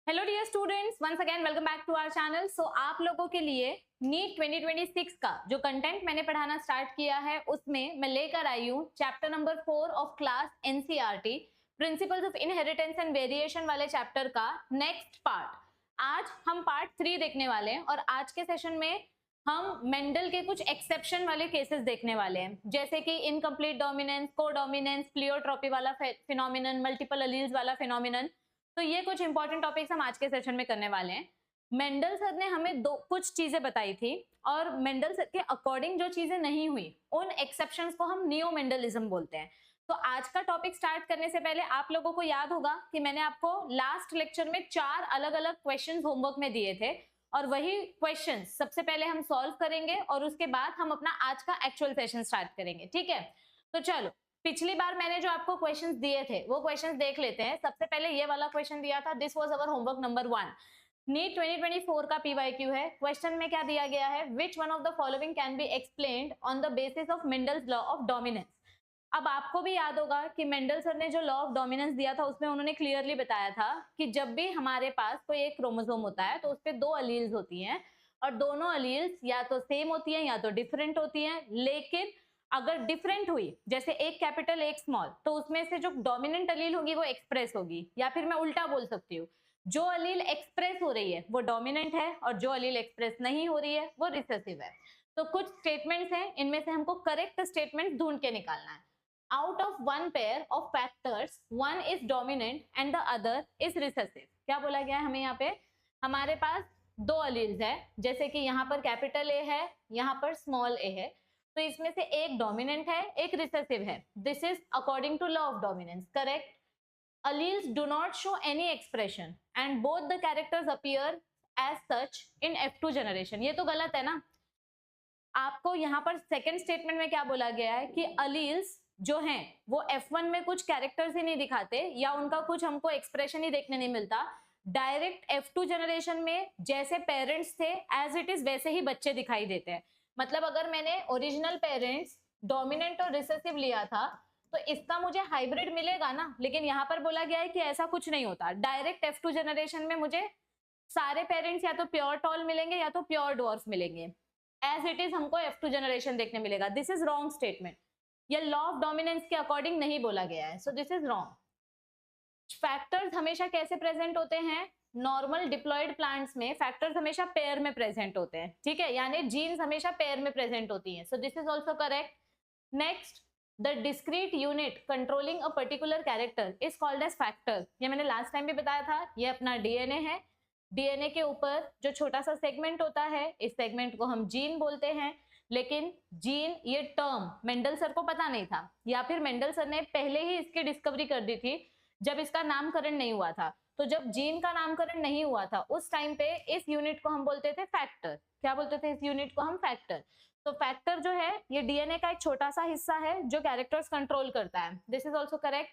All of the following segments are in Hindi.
Hello dear students, once again welcome back to our channel. So आप लोगों के लिए नीट 2026 का जो कंटेंट मैंने पढ़ाना स्टार्ट किया है उसमें मैं लेकर आई हूँ chapter number 4 of class NCERT principles of inheritance and variation वाले चैप्टर का नेक्स्ट पार्ट। आज हम पार्ट 3 देखने वाले हैं और आज के सेशन में हम मेंडल के कुछ एक्सेप्शन वाले केसेस देखने वाले हैं, जैसे कि इनकम्प्लीट डोमिनेंस, कोडोमिनेंस, प्लियोट्रॉपी वाला फिनोमिनन, मल्टीपल अलील्स वाला फिनोमिनन। तो ये कुछ इंपॉर्टेंट टॉपिक्स हम आज के सेशन में करने वाले हैं। मेंडल सर ने हमें कुछ चीजें बताई थी और मेंडल सर के अकॉर्डिंग जो चीजें नहीं हुई उन एक्सेप्शंस को हम नियो मेंडलिज्म बोलते हैं। तो आज का टॉपिक स्टार्ट करने से पहले आप लोगों को याद होगा कि मैंने आपको लास्ट लेक्चर में 4 अलग अलग क्वेश्चंस होमवर्क में दिए थे और वही क्वेश्चंस सबसे पहले हम सॉल्व करेंगे और उसके बाद हम अपना आज का एक्चुअल सेशन स्टार्ट करेंगे। ठीक है, तो चलो पिछली बार मैंने जो आपको क्वेश्चंस दिए थे वो क्वेश्चंस देख लेते हैं। सबसे पहले ये वाला क्वेश्चन दिया था, this was our homework number 1। NEET 2024 का पीवाईक्यू है। क्वेश्चन में क्या दिया गया है, which one of the following can be explained on the basis of Mendel's law of dominance. अब आपको भी याद होगा कि मेंडल सर ने जो लॉ ऑफ डोमिनेंस दिया था उसमें उन्होंने क्लियरली बताया था कि जब भी हमारे पास कोई एक क्रोमोसोम होता है तो उस पर 2 अलील्स होती हैं और दोनों अलील्स या तो सेम होती हैं या तो डिफरेंट होती हैं। लेकिन अगर डिफरेंट हुई, जैसे एक कैपिटल एक स्मॉल, तो उसमें से जो डोमिनेंट अलील होगी वो एक्सप्रेस होगी, या फिर मैं उल्टा बोल सकती हूँ, जो अलील एक्सप्रेस हो रही है वो डोमिनेंट है और जो अलील एक्सप्रेस नहीं हो रही है वो रिसेसिव है। तो कुछ स्टेटमेंट्स हैं, इनमें से हमको करेक्ट स्टेटमेंट ढूंढ के निकालना है। Out of one pair of factors one is dominant and the other is recessive. क्या बोला गया है हमें यहाँ पे, हमारे पास 2 अलील्स है, जैसे कि यहाँ पर कैपिटल ए है, यहाँ पर स्मॉल ए है, तो इसमें से एक डोमिनेंट है एक रिसेसिव है। This is according to law of dominance correct. Alleles do not show any expression and both the characters appear as such in F2 generation। ये तो गलत है ना। आपको यहाँ पर सेकेंड स्टेटमेंट में क्या बोला गया है कि अलील्स जो हैं वो F1 में कुछ कैरेक्टर्स ही नहीं दिखाते या उनका कुछ हमको एक्सप्रेशन ही देखने नहीं मिलता। डायरेक्ट F2 जनरेशन में जैसे पेरेंट्स थे एज इट इज वैसे ही बच्चे दिखाई देते हैं। मतलब अगर मैंने ओरिजिनल पेरेंट्स डोमिनेंट और रिसेसिव लिया था तो इसका मुझे हाइब्रिड मिलेगा ना, लेकिन यहाँ पर बोला गया है कि ऐसा कुछ नहीं होता। डायरेक्ट F2 जनरेशन में मुझे सारे पेरेंट्स या तो प्योर टॉल मिलेंगे या तो प्योर डॉर्फ मिलेंगे। एज इट इज हमको F2 जनरेशन देखने मिलेगा। दिस इज रॉन्ग स्टेटमेंट, ये लॉ ऑफ डोमिनेंस के अकॉर्डिंग नहीं बोला गया है, so this is wrong. Factors हमेशा कैसे प्रेजेंट होते हैं, नॉर्मल डिप्लॉयड प्लांट्स में फैक्टर्स हमेशा पेयर में प्रेजेंट होते हैं। ठीक है, यानी जीन्स हमेशा पेयर में प्रेजेंट होती हैं, so this is also correct. Next, the discrete unit controlling a particular character is called age factor. ये मैंने लास्ट टाइम भी बताया था, ये अपना डीएनए है। डीएनए के ऊपर जो छोटा सा सेगमेंट होता है इस सेगमेंट को हम जीन बोलते हैं। लेकिन जीन ये टर्म मेंडल सर को पता नहीं था, या फिर मेंडल सर ने पहले ही इसकी डिस्कवरी कर दी थी जब इसका नामकरण नहीं हुआ था। तो जब जीन का नामकरण नहीं हुआ था उस टाइम पे इस यूनिट को हम बोलते थे फैक्टर। क्या बोलते थे इस यूनिट को हम, फैक्टर। तो फैक्टर जो है ये डीएनए का एक छोटा सा हिस्सा है जो कैरेक्टर्स कंट्रोल करता है। This is also correct.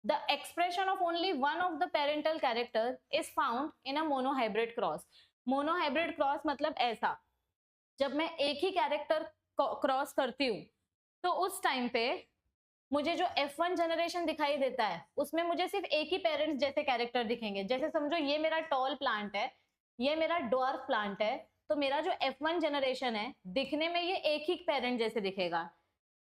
The expression of only one of the parental character is found in a monohybrid cross। monohybrid cross मतलब ऐसा, जब मैं एक ही कैरेक्टर क्रॉस करती हूँ तो उस टाइम पे मुझे जो F1 जनरेशन दिखाई देता है उसमें मुझे सिर्फ एक ही पेरेंट्स जैसे कैरेक्टर दिखेंगे। जैसे समझो ये मेरा टॉल प्लांट है, ये मेरा डॉर्फ प्लांट है, तो मेरा जो F1 जनरेशन है दिखने में ये एक ही पेरेंट जैसे दिखेगा।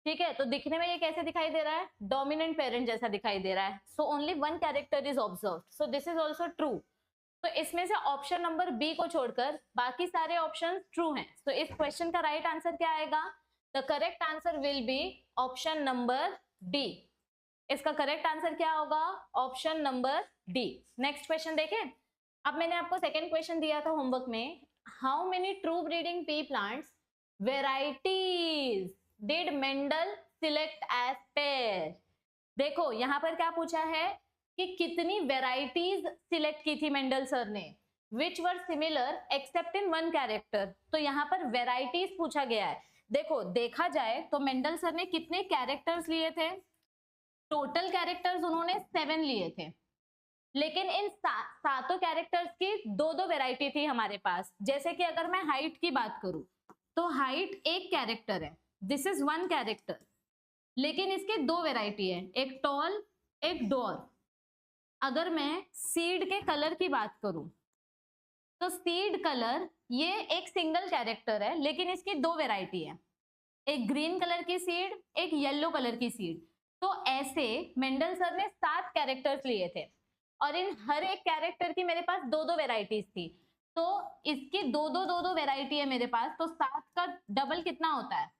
ठीक है, तो दिखने में ये कैसे दिखाई दे रहा है, डोमिनेंट पेरेंट जैसा दिखाई दे रहा है। So only one character is observed, so this is also true. तो इसमें से ऑप्शन नंबर बी को छोड़कर बाकी सारे ऑप्शन ट्रू हैं। तो इस क्वेश्चन का राइट आंसर क्या आएगा, the correct answer will be option number D. इसका करेक्ट आंसर क्या होगा, option number D. Next question देखें। अब मैंने आपको सेकेंड क्वेश्चन दिया था होमवर्क में, how many true breeding pea plants varieties did Mendel select as pair. देखो यहां पर क्या पूछा है कि कितनी वेराइटीज सिलेक्ट की थी मेंडल सर ने, which were similar except in one character. तो यहाँ पर वेराइटीज पूछा गया है। देखो देखा जाए तो मेंडल सर ने कितने कैरेक्टर्स लिए थे, टोटल कैरेक्टर्स उन्होंने 7 लिए थे, लेकिन इन सातों कैरेक्टर्स की दो दो वेराइटी थी हमारे पास। जैसे कि अगर मैं हाइट की बात करूं तो हाइट एक कैरेक्टर है, दिस इज वन कैरेक्टर, लेकिन इसके 2 वेराइटी है, एक टॉल एक डॉर्फ। अगर मैं सीड के कलर की बात करूं तो सीड कलर ये एक सिंगल कैरेक्टर है, लेकिन इसकी दो वेराइटी है, एक ग्रीन कलर की सीड, एक येलो कलर की सीड। तो ऐसे मेंडल सर ने 7 कैरेक्टर्स लिए थे और इन हर एक कैरेक्टर की मेरे पास दो दो वेराइटीज थी। तो इसकी दो दो वेराइटी है मेरे पास, तो 7 का डबल कितना होता है,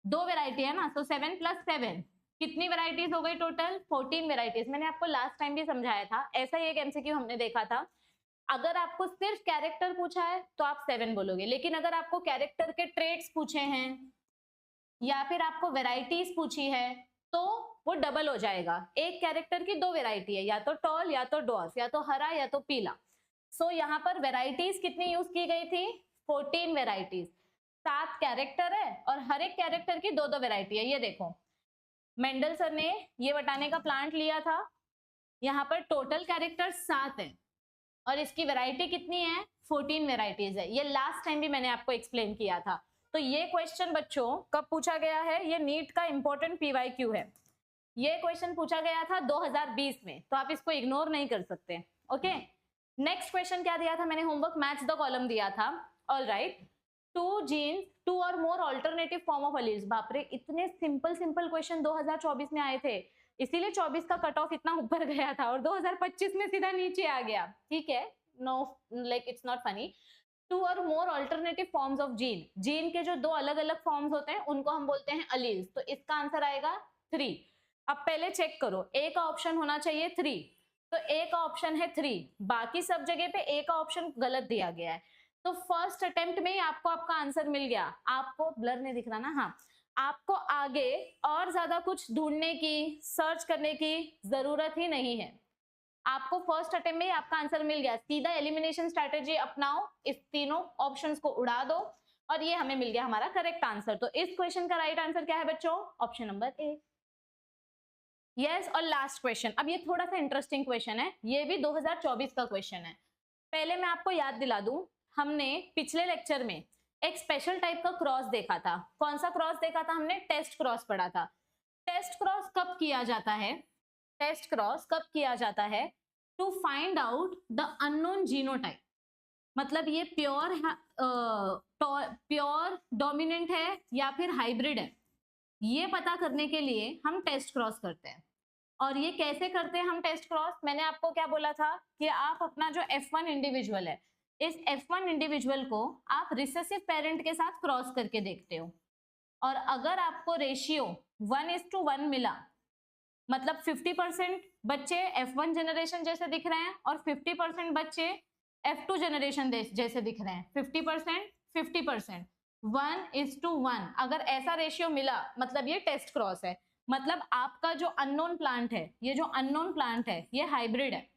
दो वेराइटी है ना, तो 7 + 7 कितनी वेराइटीज हो गई टोटल, 14 वेराइटीज। मैंने आपको लास्ट टाइम भी समझाया था, ऐसा ही एक एमसीक्यू हमने देखा था। अगर आपको सिर्फ कैरेक्टर पूछा है तो आप 7 बोलोगे, लेकिन अगर आपको कैरेक्टर के ट्रेट्स पूछे हैं या फिर आपको वेराइटीज पूछी है तो वो डबल हो जाएगा। एक कैरेक्टर की दो वेराइटी है, या तो टॉल या तो डॉर्फ, या तो हरा या तो पीला। सो यहाँ पर वेराइटीज कितनी यूज की गई थी, 14 वेराइटीज। 7 कैरेक्टर है और हर एक कैरेक्टर की दो दो वेराइटी है। ये देखो, मेंडल सर ने ये बताने का प्लांट लिया था, यहाँ पर टोटल कैरेक्टर 7 है और इसकी वैरायटी कितनी है, 14 वेराइटीज है। ये लास्ट टाइम भी मैंने आपको एक्सप्लेन किया था। तो ये क्वेश्चन बच्चों कब पूछा गया है, ये नीट का इंपॉर्टेंट पीवाईक्यू है। ये क्वेश्चन पूछा गया था 2020 में, तो आप इसको इग्नोर नहीं कर सकते। ओके, नेक्स्ट क्वेश्चन क्या दिया था मैंने, होमवर्क मैच द कॉलम दिया था। ऑल राइट, 2 जीन्स 2 और more alternative form of alleles. बाप रे, इतने सिंपल सिंपल क्वेश्चन 2024 में आए थे, इसीलिए 24 का कट ऑफ इतना ऊपर गया था और 2025 में सीधा नीचे आ गया। ठीक है, no like it's not funny. 2 और more alternative forms of gene, gene के जो दो अलग अलग फॉर्म्स होते हैं उनको हम बोलते हैं अलील्स। तो इसका आंसर आएगा 3। अब पहले चेक करो, ए का ऑप्शन होना चाहिए 3, तो ए का ऑप्शन है 3, बाकी सब जगह पे ए का ऑप्शन गलत दिया गया है। तो फर्स्ट अटेम्प्ट में ही आपको आपका आंसर मिल गया। आपको ब्लर नहीं दिख रहा ना, हाँ, आपको आगे और ज्यादा कुछ ढूंढने की, सर्च करने की जरूरत ही नहीं है। आपको फर्स्ट अटेम्प्ट में आपका आंसर मिल गया, सीधा एलिमिनेशन स्ट्रेटेजी अपनाओ, इस तीनों ऑप्शंस को उड़ा दो और ये हमें मिल गया हमारा करेक्ट आंसर। तो इस क्वेश्चन का राइट आंसर क्या है बच्चों, ऑप्शन नंबर ए। यस, और लास्ट क्वेश्चन, अब ये थोड़ा सा इंटरेस्टिंग क्वेश्चन है, ये भी 2024 का क्वेश्चन है। पहले मैं आपको याद दिला दूं, हमने पिछले लेक्चर में एक स्पेशल टाइप का क्रॉस देखा था। कौन सा क्रॉस देखा था हमने, टेस्ट क्रॉस पढ़ा था। टेस्ट क्रॉस कब किया जाता है, टेस्ट क्रॉस कब किया जाता है, to find out the unknown genotype. मतलब ये प्योर डोमिनेंट है या फिर हाइब्रिड है, ये पता करने के लिए हम टेस्ट क्रॉस करते हैं। और ये कैसे करते हैं हम टेस्ट क्रॉस, मैंने आपको क्या बोला था कि आप अपना जो F1 इंडिविजुअल है, इस F1 इंडिविजुअल को आप रिसेसिव पेरेंट के साथ क्रॉस करके देखते हो, और अगर आपको रेशियो 1:1 मिला, मतलब 50% बच्चे F1 जनरेशन जैसे दिख रहे हैं और 50% बच्चे F2 जनरेशन जैसे दिख रहे हैं, 50% 50%, 1:1, अगर ऐसा रेशियो मिला मतलब ये टेस्ट क्रॉस है। मतलब आपका जो अननोन प्लांट है, ये जो अननोन प्लांट है ये हाइब्रिड है,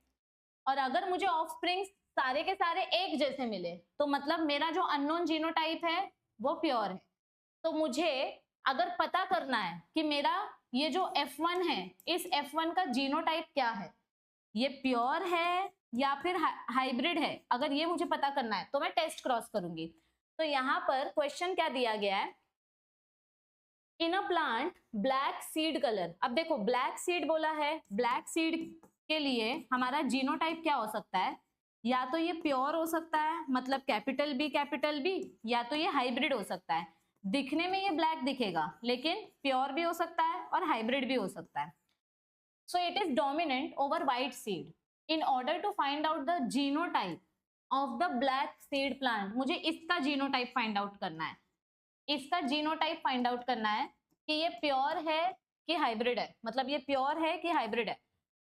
और अगर मुझे ऑफस्प्रिंग्स सारे के सारे एक जैसे मिले तो मतलब मेरा जो अननोन जीनोटाइप है वो प्योर है। तो मुझे अगर पता करना है कि मेरा ये जो F1 है, इस F1 का जीनोटाइप क्या है, ये प्योर है या फिर हाइब्रिड है, अगर ये मुझे पता करना है तो मैं टेस्ट क्रॉस करूंगी। तो यहाँ पर क्वेश्चन क्या दिया गया है, in a plant black seed colour. अब देखो ब्लैक सीड बोला है, ब्लैक सीड के लिए हमारा जीनोटाइप क्या हो सकता है, या तो ये प्योर हो सकता है मतलब कैपिटल बी, या तो ये हाइब्रिड हो सकता है। दिखने में ये ब्लैक दिखेगा लेकिन प्योर भी हो सकता है और हाइब्रिड भी हो सकता है। So it is dominant over white seed. In order to find out the genotype of the black seed plant, मुझे इसका जीनोटाइप फाइंड आउट करना है, इसका जीनोटाइप फाइंड आउट करना है कि ये प्योर है कि हाइब्रिड है, मतलब ये प्योर है कि हाइब्रिड है।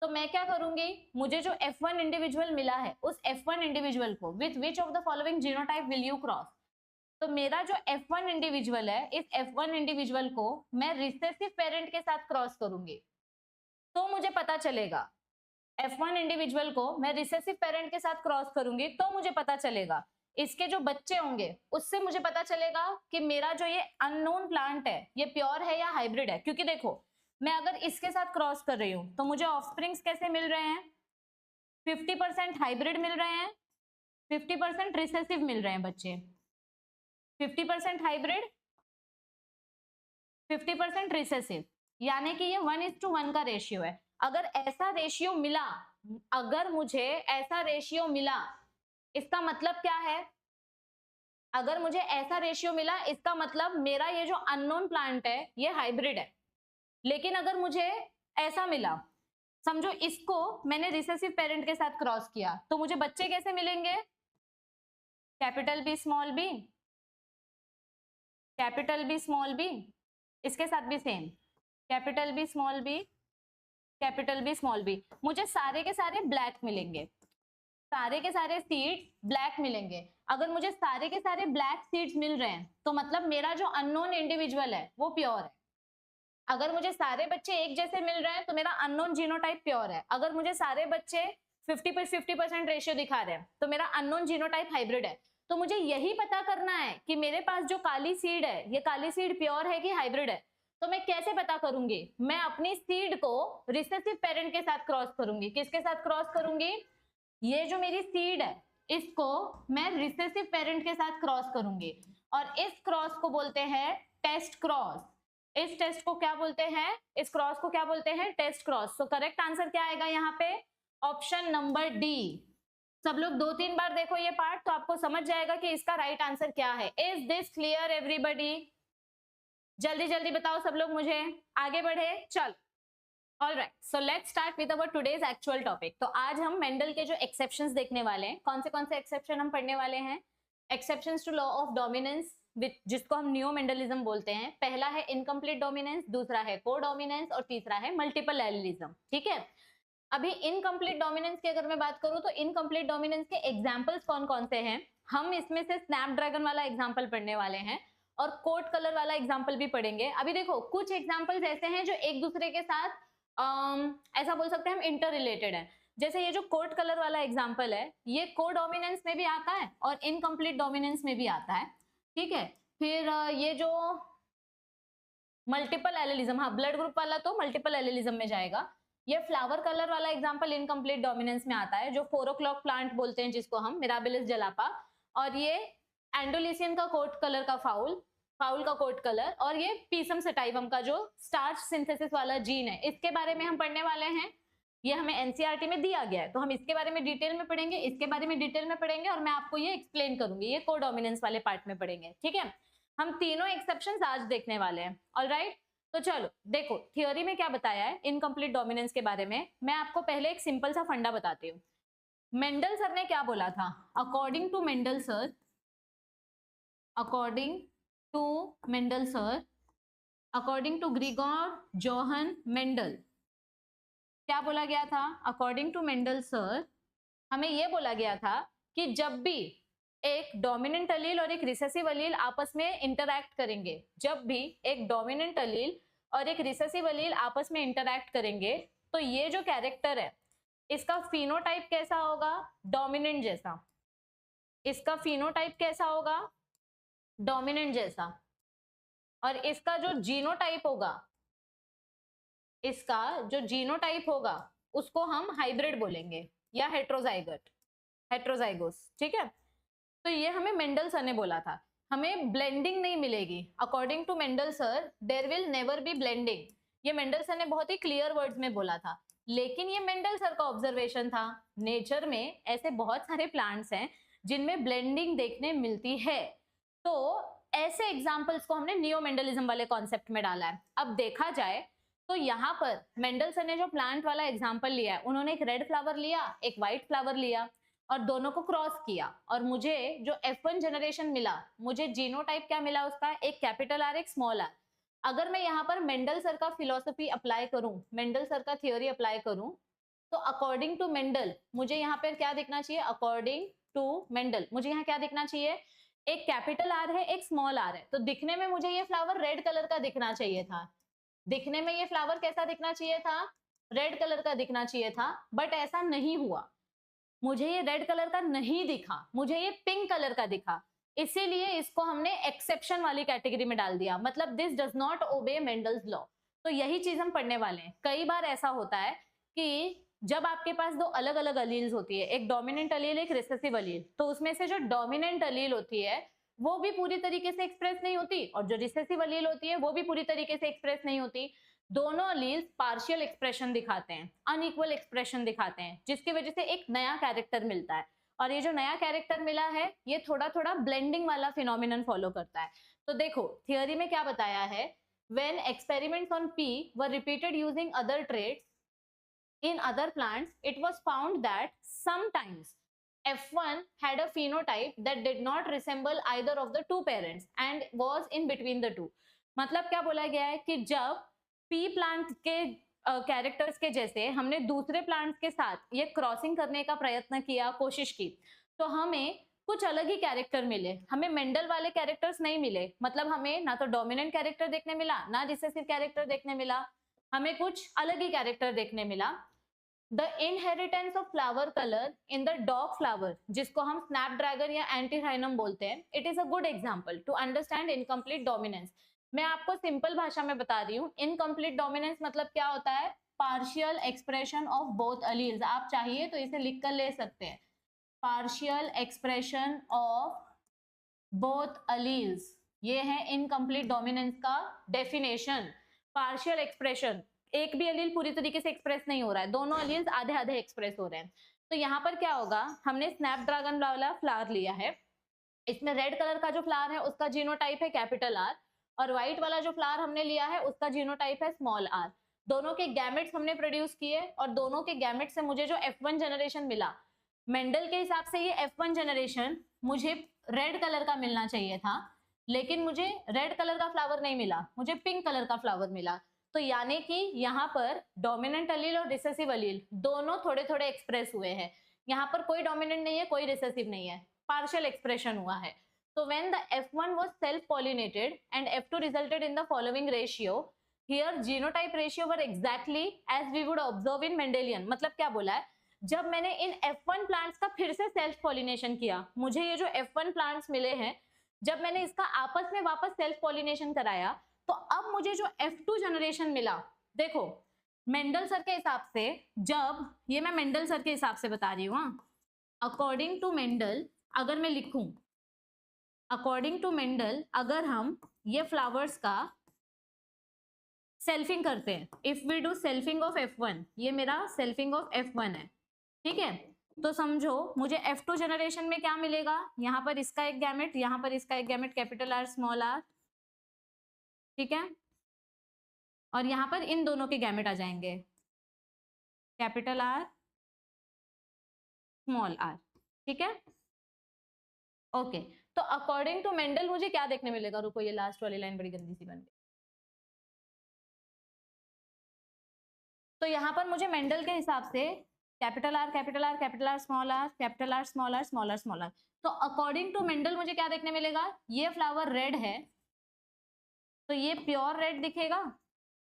तो मैं क्या करूंगी, मुझे जो F1 इंडिविजुअल मिला है उस F1 इंडिविजुअल को with which of the following genotype will you cross. तो मेरा जो F1 इंडिविजुअल है, इस F1 इंडिविजुअल को मैं रिसेसिव पेरेंट के साथ क्रॉस करूंगी, तो मुझे पता चलेगा F1 इंडिविजुअल को मैं रिसेसिव पेरेंट के साथ क्रॉस करूंगी तो मुझे पता चलेगा इसके जो बच्चे होंगे उससे मुझे पता चलेगा कि मेरा जो ये अननोन प्लांट है ये प्योर है या हाइब्रिड है। क्योंकि देखो मैं अगर इसके साथ क्रॉस कर रही हूं तो मुझे ऑफस्प्रिंग्स कैसे मिल रहे हैं, 50% हाइब्रिड मिल रहे हैं, 50% रिसेसिव मिल रहे हैं बच्चे, 50% हाइब्रिड 50% रिसेसिव, यानी कि ये 1:1 का रेशियो है। अगर ऐसा रेशियो मिला अगर मुझे ऐसा रेशियो मिला, इसका मतलब क्या है? अगर मुझे ऐसा रेशियो मिला, इसका मतलब मेरा ये जो अननोन प्लांट है ये हाइब्रिड है। लेकिन अगर मुझे ऐसा मिला, समझो इसको मैंने रिसेसिव पेरेंट के साथ क्रॉस किया, तो मुझे बच्चे कैसे मिलेंगे? Capital B small B, capital B small B, इसके साथ भी same, capital B small B, capital B small B. मुझे सारे के सारे ब्लैक मिलेंगे, सारे के सारे सीड्स ब्लैक मिलेंगे। अगर मुझे सारे के सारे ब्लैक सीड्स मिल रहे हैं तो मतलब मेरा जो अननोन इंडिविजुअल है वो प्योर है। अगर मुझे सारे बच्चे एक जैसे मिल रहे हैं तो मेरा अननोन जीनोटाइप प्योर है। अगर मुझे सारे बच्चे 50% रेशियो दिखा रहे हैं तो मेरा अननोन जीनोटाइप हाइब्रिड है। तो मुझे यही पता करना है कि मेरे पास जो काली सीड है, ये काली सीड प्योर है कि हाइब्रिड है। तो मैं कैसे पता करूंगी? मैं अपनी सीड को रिसेसिव पेरेंट के साथ क्रॉस करूंगी। किसके साथ क्रॉस करूंगी? ये जो मेरी सीड है इसको मैं रिसेसिव पेरेंट के साथ क्रॉस करूंगी, और इस क्रॉस को बोलते हैं टेस्ट क्रॉस। इस टेस्ट को क्या बोलते हैं? इस क्रॉस को क्या बोलते हैं? Test cross. तो करेक्ट आंसर क्या आएगा यहाँ पे? Option number D. सब लोग 2-3 बार देखो ये पार्ट तो आपको समझ जाएगा कि इसका राइट आंसर क्या है। Is this clear everybody? जल्दी जल्दी बताओ सब लोग, मुझे आगे बढ़े। चल, alright, so let's start with our today's actual topic. तो आज हम मेंडल के जो एक्सेप्शंस देखने वाले हैं, कौन से एक्सेप्शन हम पढ़ने वाले हैं? Exceptions to law of dominance, जिसको हम नियो मेंडलिज्म बोलते हैं। पहला है इनकम्प्लीट डोमिनेंस, दूसरा है कोडोमिनेंस और तीसरा है मल्टीपल एलिलिज्म। ठीक है, अभी इनकम्प्लीट डोमिनेंस की अगर मैं बात करूं तो इनकम्प्लीट डोमिनेंस के एग्जांपल्स कौन कौन से हैं? हम इसमें से स्नैपड्रैगन वाला एग्जांपल पढ़ने वाले हैं और कोट कलर वाला एग्जांपल भी पढ़ेंगे। अभी देखो, कुछ एग्जांपल्स ऐसे हैं जो एक दूसरे के साथ ऐसा बोल सकते हैं हम इंटर रिलेटेड है। जैसे ये जो कोट कलर वाला एग्जांपल है, ये कोडोमिनेंस में भी आता है और इनकम्प्लीट डोमिनेंस में भी आता है। ठीक है, फिर ये जो मल्टीपल एलिलिज्म, हाँ ब्लड ग्रुप वाला तो मल्टीपल एलिलिज्म में जाएगा। ये फ्लावर कलर वाला एग्जांपल इनकम्प्लीट डोमिनेंस में आता है, जो 4 o'clock प्लांट बोलते हैं जिसको हम, मिराबिलिस जलापा। और ये एंडोलिसियन का कोट कलर का फाउल का कोट कलर, और ये पीसम सेटाइवम का जो स्टार्च सिंथेसिस वाला जीन है, इसके बारे में हम पढ़ने वाले हैं। ये हमें एनसीईआरटी में दिया गया है तो हम इसके बारे में डिटेल में पढ़ेंगे, इसके बारे में डिटेल में पढ़ेंगे, और मैं आपको ये एक्सप्लेन करूंगी, ये कोडोमिनेंस वाले पार्ट में पढ़ेंगे। ठीक है, हम तीनों एक्सेप्शंस आज देखने वाले हैं। ऑलराइट, तो चलो देखो थियोरी में क्या बताया है इनकम्प्लीट डोमिनेंस के बारे में। मैं आपको पहले एक सिंपल सा फंडा बताती हूँ। मेंडल सर ने क्या बोला था? According to Mendel sir, according to Mendel sir, according to Gregor Johann Mendel, क्या बोला गया था? अकॉर्डिंग टू मेंडल सर हमें यह बोला गया था कि जब भी एक डोमिनेंट अलील और एक रिसेसिव अलील आपस में इंटरैक्ट करेंगे, जब भी एक डोमिनेंट अलील और एक रिसेसिव अलील आपस में इंटरैक्ट करेंगे, तो ये जो कैरेक्टर है इसका फिनोटाइप कैसा होगा? डोमिनेंट जैसा। इसका फिनोटाइप कैसा होगा? डोमिनेंट जैसा। और इसका जो जीनोटाइप होगा, इसका जो जीनोटाइप होगा उसको हम हाइब्रिड बोलेंगे या हेट्रोजाइगट, हेट्रोजाइगोस। ठीक है, तो ये हमें मेंडल सर ने बोला था। हमें ब्लेंडिंग नहीं मिलेगी। According to Mendel sir there will never be blending. ये मेंडल सर ने बहुत ही क्लियर वर्ड्स में बोला था, लेकिन ये मेंडल सर का ऑब्जर्वेशन था। नेचर में ऐसे बहुत सारे प्लांट्स हैं जिनमें ब्लेंडिंग देखने मिलती है, तो ऐसे एग्जाम्पल्स को हमने नियो मेंडलिज्म वाले कॉन्सेप्ट में डाला है। अब देखा जाए तो यहाँ पर मेंडल सर ने जो प्लांट वाला एग्जाम्पल लिया है, उन्होंने एक रेड फ्लावर लिया, एक व्हाइट फ्लावर लिया और दोनों को क्रॉस किया, और मुझे जो F1 जनरेशन मिला, मुझे जीनोटाइप क्या मिला उसका? एक कैपिटल आर, एक स्मॉल आर। अगर मैं यहाँ पर मेंडल सर का फिलोसफी अप्लाई करूं, मेंडल सर का थियोरी अप्लाई करूं, तो अकॉर्डिंग टू मेंडल मुझे यहाँ पर क्या दिखना चाहिए? अकॉर्डिंग टू मेंडल मुझे यहाँ क्या दिखना चाहिए? एक कैपिटल आर है, एक स्मॉल आर है। तो दिखने में मुझे ये फ्लावर रेड कलर का दिखना चाहिए था। दिखने में ये फ्लावर कैसा दिखना चाहिए था? रेड कलर का दिखना चाहिए था, बट ऐसा नहीं हुआ। मुझे ये रेड कलर का नहीं दिखा, मुझे ये पिंक कलर का दिखा, इसीलिए इसको हमने एक्सेप्शन वाली कैटेगरी में डाल दिया। मतलब this does not obey Mendel's law. तो यही चीज हम पढ़ने वाले हैं। कई बार ऐसा होता है कि जब आपके पास दो अलग अलग अलील्स होती है, एक डोमिनेंट अलील, एक रिसेसिव अलील, तो उसमें से जो डोमिनेंट अलील होती है वो भी पूरी तरीके से एक्सप्रेस नहीं होती, और जो रिसेसिव अलील होती है वो भी पूरी तरीके से एक्सप्रेस नहीं होती। दोनों अलील्स पार्शियल एक्सप्रेशन दिखाते हैं, अनइक्वल एक्सप्रेशन दिखाते हैं, जिसकी वजह से एक नया कैरेक्टर मिलता है। और ये जो नया कैरेक्टर मिला है ये थोड़ा थोड़ा ब्लेंडिंग वाला फिनोमिनन फॉलो करता है। तो देखो थियोरी में क्या बताया है, when experiments on P were repeated using other traits in other plants, it was found that sometimes F1 had a phenotype that did not resemble either of the two parents and was in between the two. मतलब क्या बोला गया है कि जब P प्लांट के कैरेक्टर्स के जैसे हमने दूसरे प्लांट्स के साथ ये क्रॉसिंग करने का प्रयत्न किया, कोशिश की, तो हमें कुछ अलग ही कैरेक्टर मिले, हमें मेंडल वाले कैरेक्टर्स नहीं मिले। मतलब हमें ना तो डोमिनेंट कैरेक्टर देखने मिला, ना रिसेसिव कैरेक्टर देखने मिला, हमें कुछ अलग ही कैरेक्टर देखने मिला। The inheritance of flower colour in the dog flower, जिसको हम स्नैपड्रैगन या एंटीहाइनम बोलते हैं, it is a good example to understand incomplete dominance. मैं आपको सिंपल भाषा में बता रही हूँ, इनकम्प्लीट डोमिनेंस मतलब क्या होता है, partial expression of both alleles. आप चाहिए तो इसे लिख कर ले सकते हैं, partial expression of both alleles, ये है इनकम्प्लीट डोमिनेंस का डेफिनेशन। पार्शियल एक्सप्रेशन, एक भी अलील पूरी तरीके से एक्सप्रेस नहीं हो रहा है, दोनों अलील्स आधे आधे एक्सप्रेस हो रहे हैं। तो यहाँ पर क्या होगा, हमने स्नैपड्रैगन वाला फ्लावर लिया है, इसमें रेड कलर का जो फ्लावर है उसका जीनोटाइप है कैपिटल आर, और व्हाइट वाला जो फ्लावर हमने लिया है उसका जीनोटाइप है स्मॉल आर। दोनों के गैमेट्स हमने प्रोड्यूस किए और दोनों के गैमेट से मुझे जो F1 जनरेशन मिला, मेंडल के हिसाब से ये F1 जनरेशन मुझे रेड कलर का मिलना चाहिए था, लेकिन मुझे रेड कलर का फ्लावर नहीं मिला, मुझे पिंक कलर का फ्लावर मिला। तो यानी कि यहाँ पर डोमिनेंट अलील और रिसेसिव अलील दोनों थोड़े थोड़े एक्सप्रेस हुए हैं। यहाँ पर कोई डोमिनेंट नहीं है, कोई रिसेसिव नहीं है, पार्शियल एक्सप्रेशन हुआ है। So when the F1 was self-pollinated and F2 resulted in the following ratio, here genotype ratio were exactly as we would observe in Mendelian। मतलब क्या बोला है, जब मैंने इन F1 प्लांट्स का फिर से सेल्फ पॉलिनेशन किया, मुझे ये जो F1 प्लांट्स मिले हैं, जब मैंने इसका आपस में वापस सेल्फ पॉलिनेशन कराया, तो अब मुझे जो F2 जनरेशन मिला, देखो मेंडल सर के हिसाब से, जब ये मैं मेंडल सर के हिसाब से बता रही हूँ, अकॉर्डिंग टू मेंडल अगर मैं लिखूं, अकॉर्डिंग टू मेंडल अगर हम ये फ्लावर्स का सेल्फिंग करते हैं, if we do selfing of F1, ये मेरा सेल्फिंग ऑफ F1 है, ठीक है, तो समझो मुझे F2 जनरेशन में क्या मिलेगा, यहाँ पर इसका एक गैमेट, यहाँ पर इसका एक gamete capital R small R, ठीक है, और यहाँ पर इन दोनों के गैमेट आ जाएंगे कैपिटल आर स्मॉल आर, ठीक है, ओके। तो अकॉर्डिंग टू मेंडल मुझे क्या देखने मिलेगा, रुको ये लास्ट वाली लाइन बड़ी गंदी सी बन गई। तो यहाँ पर मुझे मेंडल के हिसाब से capital R capital R capital R small R capital R small R small R small R, तो अकॉर्डिंग टू मेंडल मुझे क्या देखने मिलेगा, ये फ्लावर रेड है तो ये प्योर रेड दिखेगा,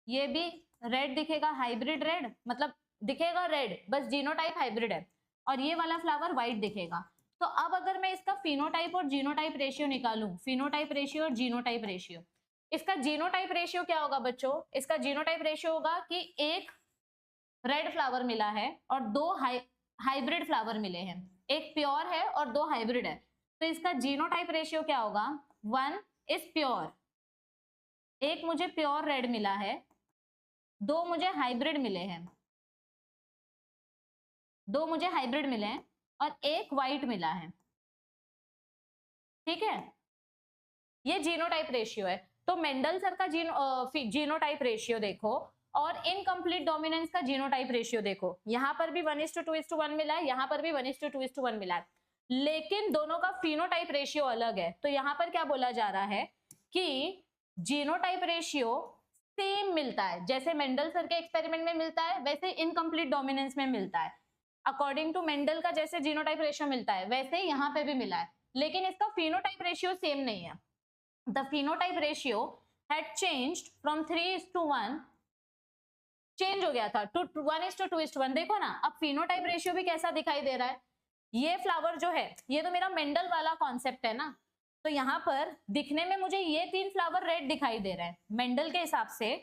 ये भी रेड दिखेगा, हाइब्रिड रेड मतलब दिखेगा रेड, बस जीनोटाइप हाइब्रिड है, और ये वाला फ्लावर व्हाइट दिखेगा। तो अब अगर मैं इसका फिनोटाइप और जीनोटाइप रेशियो निकालूं, फिनोटाइप रेशियो और जीनोटाइप रेशियो, इसका जीनोटाइप रेशियो क्या होगा बच्चों, इसका जीनोटाइप रेशियो होगा कि एक रेड फ्लावर मिला है और दो हाइब्रिड फ्लावर मिले हैं, एक प्योर है और दो हाइब्रिड है, तो इसका जीनोटाइप रेशियो क्या होगा, 1 इज प्योर, एक मुझे प्योर रेड मिला है, दो मुझे हाइब्रिड मिले हैं, दो मुझे हाइब्रिड मिले हैं और एक व्हाइट मिला है, ठीक है, ये जीनोटाइप रेशियो है। तो मेंडल सर का जीनोटाइप रेशियो देखो और इनकम्प्लीट डोमिनेंस का जीनोटाइप रेशियो देखो, यहां पर भी 1:2:1 मिला है, यहां पर भी 1:2:1 मिला है, लेकिन दोनों का फिनोटाइप रेशियो अलग है। तो यहां पर क्या बोला जा रहा है कि जीनोटाइप रेशियो सेम मिलता है, जैसे मेंडल सर के एक्सपेरिमेंट में मिलता है वैसे इनकम्प्लीट डोमिनेंस में मिलता है, अकॉर्डिंग टू मेंडल का जैसे जीनोटाइप रेशियो मिलता है वैसे यहाँ पे भी मिला है, लेकिन इसका फिनोटाइप रेशियो सेम नहीं है। The phenotype ratio had changed from 3:1, change हो गया था टू 1:2:1। देखो ना अब फिनोटाइप रेशियो भी कैसा दिखाई दे रहा है, ये फ्लावर जो है ये तो मेरा मेंडल वाला कॉन्सेप्ट है ना, तो यहाँ पर दिखने में मुझे ये 3 फ्लावर रेड दिखाई दे रहे हैं, मेंडल के हिसाब से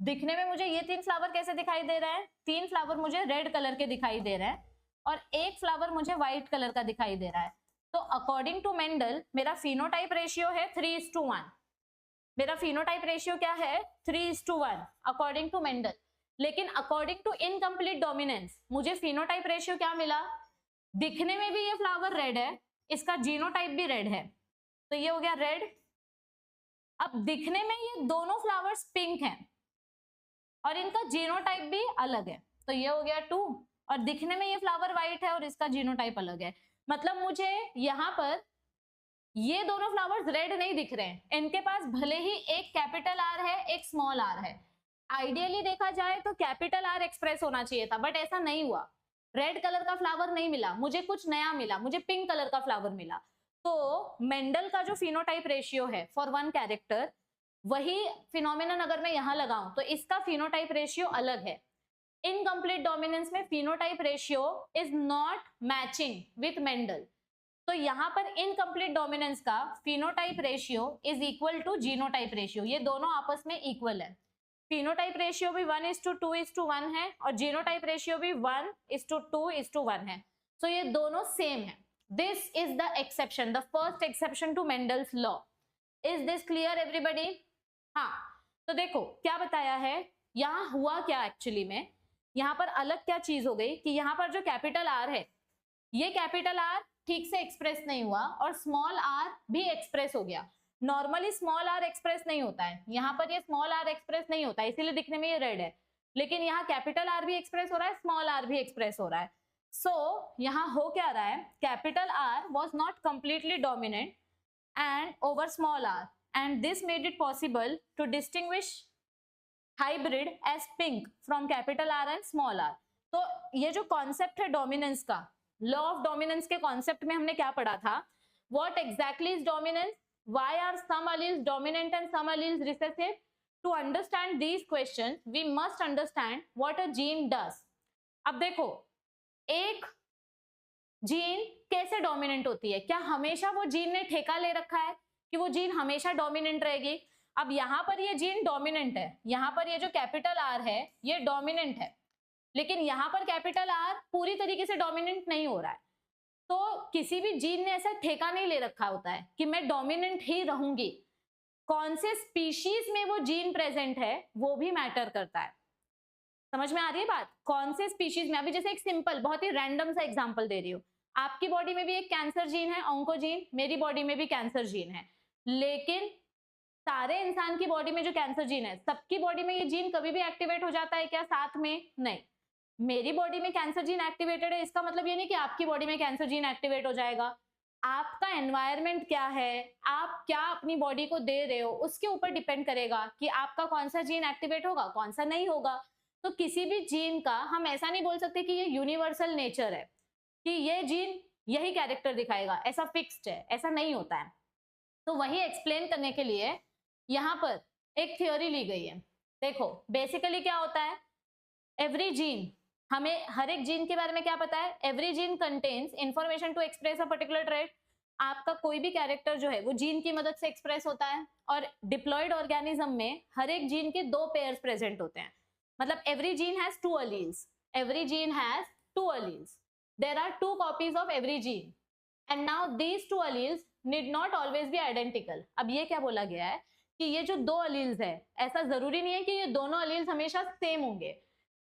दिखने में मुझे ये 3 फ्लावर कैसे दिखाई दे रहा है, 3 फ्लावर मुझे रेड कलर के दिखाई दे रहे हैं और एक फ्लावर मुझे व्हाइट कलर का दिखाई दे रहा है। तो अकॉर्डिंग टू मेंडल मेरा फिनोटाइप रेशियो है 3:1, मेरा फिनोटाइप रेशियो क्या है 3:1 अकॉर्डिंग टू मेंडल। लेकिन अकॉर्डिंग टू इनकम्प्लीट डोमिनेंस मुझे फिनोटाइप रेशियो क्या मिला, दिखने में भी ये फ्लावर रेड है, इसका जीनोटाइप भी रेड है, तो ये हो गया रेड। अब दिखने में ये दोनों फ्लावर्स पिंक हैं और इनका जीनोटाइप भी अलग है, तो ये हो गया 2। और दिखने में ये फ्लावर व्हाइट है और इसका जीनोटाइप अलग है। मतलब मुझे यहाँ पर ये दोनों फ्लावर्स रेड नहीं दिख रहे हैं, इनके पास भले ही एक कैपिटल आर है एक स्मॉल आर है। आइडियली देखा जाए तो कैपिटल आर एक्सप्रेस होना चाहिए था, बट ऐसा नहीं हुआ। रेड कलर का फ्लावर नहीं मिला, मुझे कुछ नया मिला, मुझे पिंक कलर का फ्लावर मिला। तो मेंडल का जो फिनोटाइप रेशियो है फॉर वन कैरेक्टर, वही फिनोमिनन अगर मैं यहां लगाऊं तो इसका फिनोटाइप रेशियो अलग है। इनकम्प्लीट डोमिनेंस में phenotype ratio is not matching with Mendel, तो यहां पर इनकम्प्लीट डोमिनेंस का phenotype ratio is equal to genotype ratio, ये दोनों आपस में इक्वल है। फिनोटाइप रेशियो भी 1:2:1 है और जीनोटाइप रेशियो भी 1:2:1 है, so ये दोनों सेम है। This is the exception, the first exception to Mendel's law. Is this clear everybody? हाँ, तो देखो क्या बताया है, यहाँ हुआ क्या एक्चुअली में, यहाँ पर अलग क्या चीज हो गई कि यहाँ पर जो कैपिटल आर है, ये कैपिटल आर ठीक से एक्सप्रेस नहीं हुआ और स्मॉल आर भी एक्सप्रेस हो गया। नॉर्मली स्मॉल आर एक्सप्रेस नहीं होता है, यहाँ पर ये स्मॉल आर एक्सप्रेस नहीं होता है, इसीलिए दिखने में ये रेड है। लेकिन यहाँ कैपिटल आर भी एक्सप्रेस हो रहा है, स्मॉल आर भी एक्सप्रेस हो रहा है। सो यहाँ हो क्या रहा है, capital R was not completely dominant and over small r, and this made it possible to distinguish hybrid as pink from capital R and small r। तो ये जो कॉन्सेप्ट है डोमिनेंस का, लॉ ऑफ डोमिनेंस के कॉन्सेप्ट में हमने क्या पढ़ा था, what exactly is dominance, why are some alleles dominant and some alleles recessive? To understand these questions we must understand what a gene does। अब देखो, एक जीन कैसे डोमिनेंट होती है, क्या हमेशा वो जीन ने ठेका ले रखा है कि वो जीन हमेशा डोमिनेंट रहेगी? अब यहाँ पर ये जीन डोमिनेंट है, यहाँ पर ये जो कैपिटल आर है ये डोमिनेंट है, लेकिन यहाँ पर कैपिटल आर पूरी तरीके से डोमिनेंट नहीं हो रहा है। तो किसी भी जीन ने ऐसा ठेका नहीं ले रखा होता है कि मैं डोमिनेंट ही रहूंगी। कौन से स्पीशीज में वो जीन प्रेजेंट है वो भी मैटर करता है। समझ में आ रही है बात? कौन से स्पीशीज में, अभी जैसे एक सिंपल बहुत ही रैंडम सा एग्जांपल दे रही हूँ, आपकी बॉडी में भी एक कैंसर जीन है, ऑन्कोजीन, मेरी बॉडी में भी कैंसर जीन है, लेकिन सारे इंसान की बॉडी में जो कैंसर जीन है, सबकी बॉडी में ये जीन कभी भी एक्टिवेट हो जाता है क्या साथ में? नहीं। मेरी बॉडी में कैंसर जीन एक्टिवेटेड है, इसका मतलब ये नहीं कि आपकी बॉडी में कैंसर जीन एक्टिवेट हो जाएगा। आपका एनवायरमेंट क्या है, आप क्या अपनी बॉडी को दे रहे हो, उसके ऊपर डिपेंड करेगा कि आपका कौन सा जीन एक्टिवेट होगा, कौन सा नहीं होगा। तो किसी भी जीन का हम ऐसा नहीं बोल सकते कि ये यूनिवर्सल नेचर है कि ये जीन यही कैरेक्टर दिखाएगा, ऐसा फिक्स्ड है, ऐसा नहीं होता है। तो वही एक्सप्लेन करने के लिए यहाँ पर एक थ्योरी ली गई है। देखो बेसिकली क्या होता है, एवरी जीन, हमें हर एक जीन के बारे में क्या पता है, every gene contains information to express a particular trait. आपका कोई भी कैरेक्टर जो है वो जीन की मदद से एक्सप्रेस होता है, और डिप्लॉयड ऑर्गेनिज्म में हर एक जीन के 2 पेयर्स प्रेजेंट होते हैं। मतलब every gene has 2 alleles, every gene has 2 alleles, there are 2 copies of every gene, and now these 2 alleles need not always be identical। अब ये क्या बोला गया है कि ये जो 2 alleles है, ऐसा जरूरी नहीं है कि ये दोनों alleles हमेशा सेम होंगे,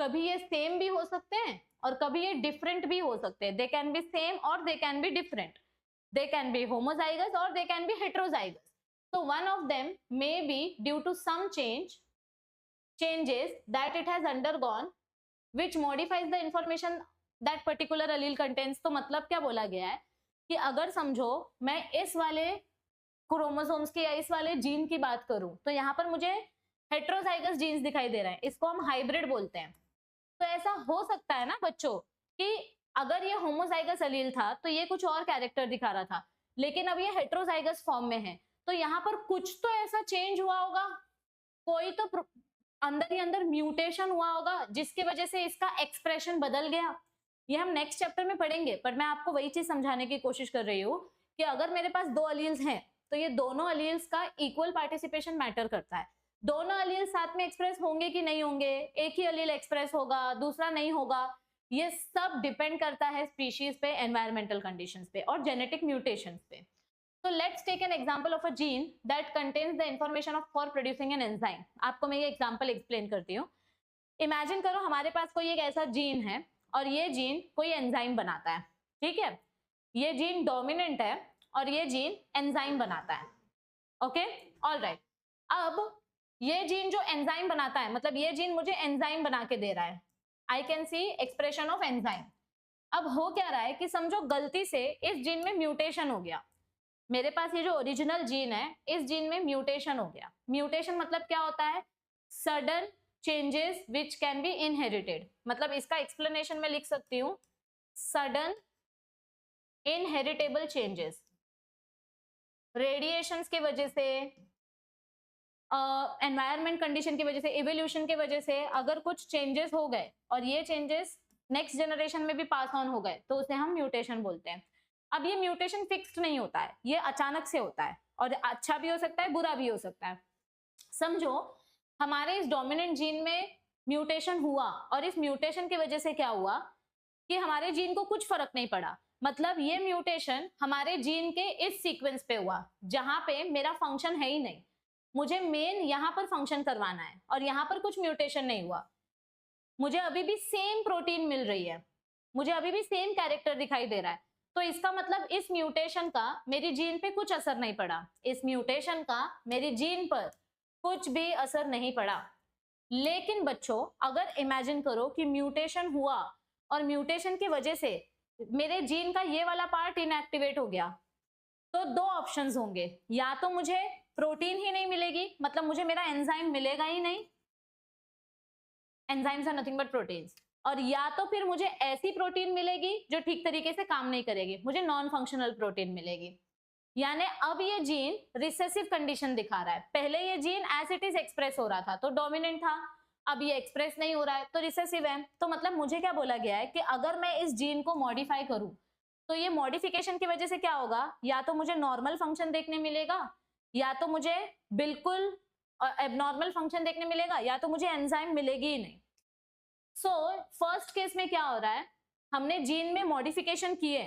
कभी ये सेम भी हो सकते हैं और कभी ये डिफरेंट भी हो सकते हैं। they can be same or they can be different, they can be homozygous or they can be heterozygous, so one of them may be due to some changes that it has undergone which modifies the information that particular allele contains। तो मतलब क्या बोला गया है कि अगर समझो मैं इस वाले क्रोमोसोम्स की या इस वाले जीन की बात करूं तो यहाँ पर मुझे हेट्रोजाइगस जीन्स दिखाई दे रहे हैं, इसको हम हाइब्रिड बोलते हैं। तो ऐसा हो सकता है ना बच्चों कि अगर ये होमोजाइगस अलील था तो ये कुछ और कैरेक्टर दिखा रहा था, लेकिन अब ये हेट्रोजाइगस फॉर्म में है, तो यहाँ पर कुछ तो ऐसा चेंज हुआ होगा, कोई तो अंदर ही अंदर म्यूटेशन हुआ होगा जिसकी वजह से इसका एक्सप्रेशन बदल गया। ये हम नेक्स्ट चैप्टर में पढ़ेंगे, पर मैं आपको वही चीज समझाने की कोशिश कर रही हूँ कि अगर मेरे पास 2 अलील्स हैं तो ये दोनों अलील्स का इक्वल पार्टिसिपेशन मैटर करता है। दोनों अलील्स साथ में एक्सप्रेस होंगे कि नहीं होंगे, एक ही अलील एक्सप्रेस होगा दूसरा नहीं होगा, ये सब डिपेंड करता है स्पीशीज पे, एनवायरमेंटल कंडीशंस पे और जेनेटिक म्यूटेशंस पे। So let's take an example of a gene that contains the information of for producing an enzyme. आपको मैं ये example explain करती हूँ. Imagine करो हमारे पास कोई एक ऐसा जीन है और ये जीन कोई एंजाइम बनाता है, ठीक है? ये जीन डोमिनेंट है और ये जीन एंजाइम बनाता है. Okay, alright. अब ये जीन जो एंजाइम बनाता है, मतलब ये जीन मुझे एंजाइम बना के दे रहा है. I can see expression of enzyme. अब हो क्या रहा है कि समझो गलती से इस जीन में म्यूटेशन हो गया. मेरे पास ये जो ओरिजिनल जीन है, इस जीन में म्यूटेशन हो गया. म्यूटेशन मतलब क्या होता है? Sudden changes which can be inherited. मतलब इसका एक्सप्लेनेशन में लिख सकती हूँ, सडन इनहेरिटेबल चेंजेस. रेडिएशंस की वजह से, एनवायरमेंट कंडीशन की वजह से, इवोल्यूशन की वजह से अगर कुछ चेंजेस हो गए और ये चेंजेस नेक्स्ट जनरेशन में भी पास ऑन हो गए, तो उसे हम म्यूटेशन बोलते हैं. अब ये म्यूटेशन फिक्स्ड नहीं होता है, ये अचानक से होता है और अच्छा भी हो सकता है, बुरा भी हो सकता है. समझो हमारे इस डोमिनेंट जीन में म्यूटेशन हुआ और इस म्यूटेशन की वजह से क्या हुआ कि हमारे जीन को कुछ फर्क नहीं पड़ा. मतलब ये म्यूटेशन हमारे जीन के इस सीक्वेंस पे हुआ जहां पे मेरा फंक्शन है ही नहीं. मुझे मेन यहां पर फंक्शन करवाना है और यहां पर कुछ म्यूटेशन नहीं हुआ. मुझे अभी भी सेम प्रोटीन मिल रही है, मुझे अभी भी सेम कैरेक्टर दिखाई दे रहा है. तो इसका मतलब इस म्यूटेशन का मेरी जीन पे कुछ असर नहीं पड़ा. इस म्यूटेशन का मेरी जीन पर कुछ भी असर नहीं पड़ा. लेकिन बच्चों अगर इमेजिन करो कि म्यूटेशन हुआ और म्यूटेशन की वजह से मेरे जीन का ये वाला पार्ट इनएक्टिवेट हो गया, तो दो ऑप्शंस होंगे. या तो मुझे प्रोटीन ही नहीं मिलेगी, मतलब मुझे मेरा एंजाइम मिलेगा ही नहीं, enzymes are nothing but proteins. और या तो फिर मुझे ऐसी प्रोटीन मिलेगी जो ठीक तरीके से काम नहीं करेगी, मुझे नॉन फंक्शनल प्रोटीन मिलेगी. यानी अब ये जीन रिसेसिव कंडीशन दिखा रहा है. पहले ये gene as it is express हो रहा था तो डोमिनेंट था, अब ये एक्सप्रेस नहीं हो रहा है तो रिसेसिव है. तो मतलब मुझे क्या बोला गया है कि अगर मैं इस जीन को मॉडिफाई करूं तो ये मॉडिफिकेशन की वजह से क्या होगा, या तो मुझे नॉर्मल फंक्शन देखने मिलेगा, या तो मुझे बिल्कुल एबनॉर्मल फंक्शन देखने मिलेगा, या तो मुझे एंजाइम मिलेगी ही नहीं. सो फर्स्ट केस में क्या हो रहा है, हमने जीन में मॉडिफिकेशन किए,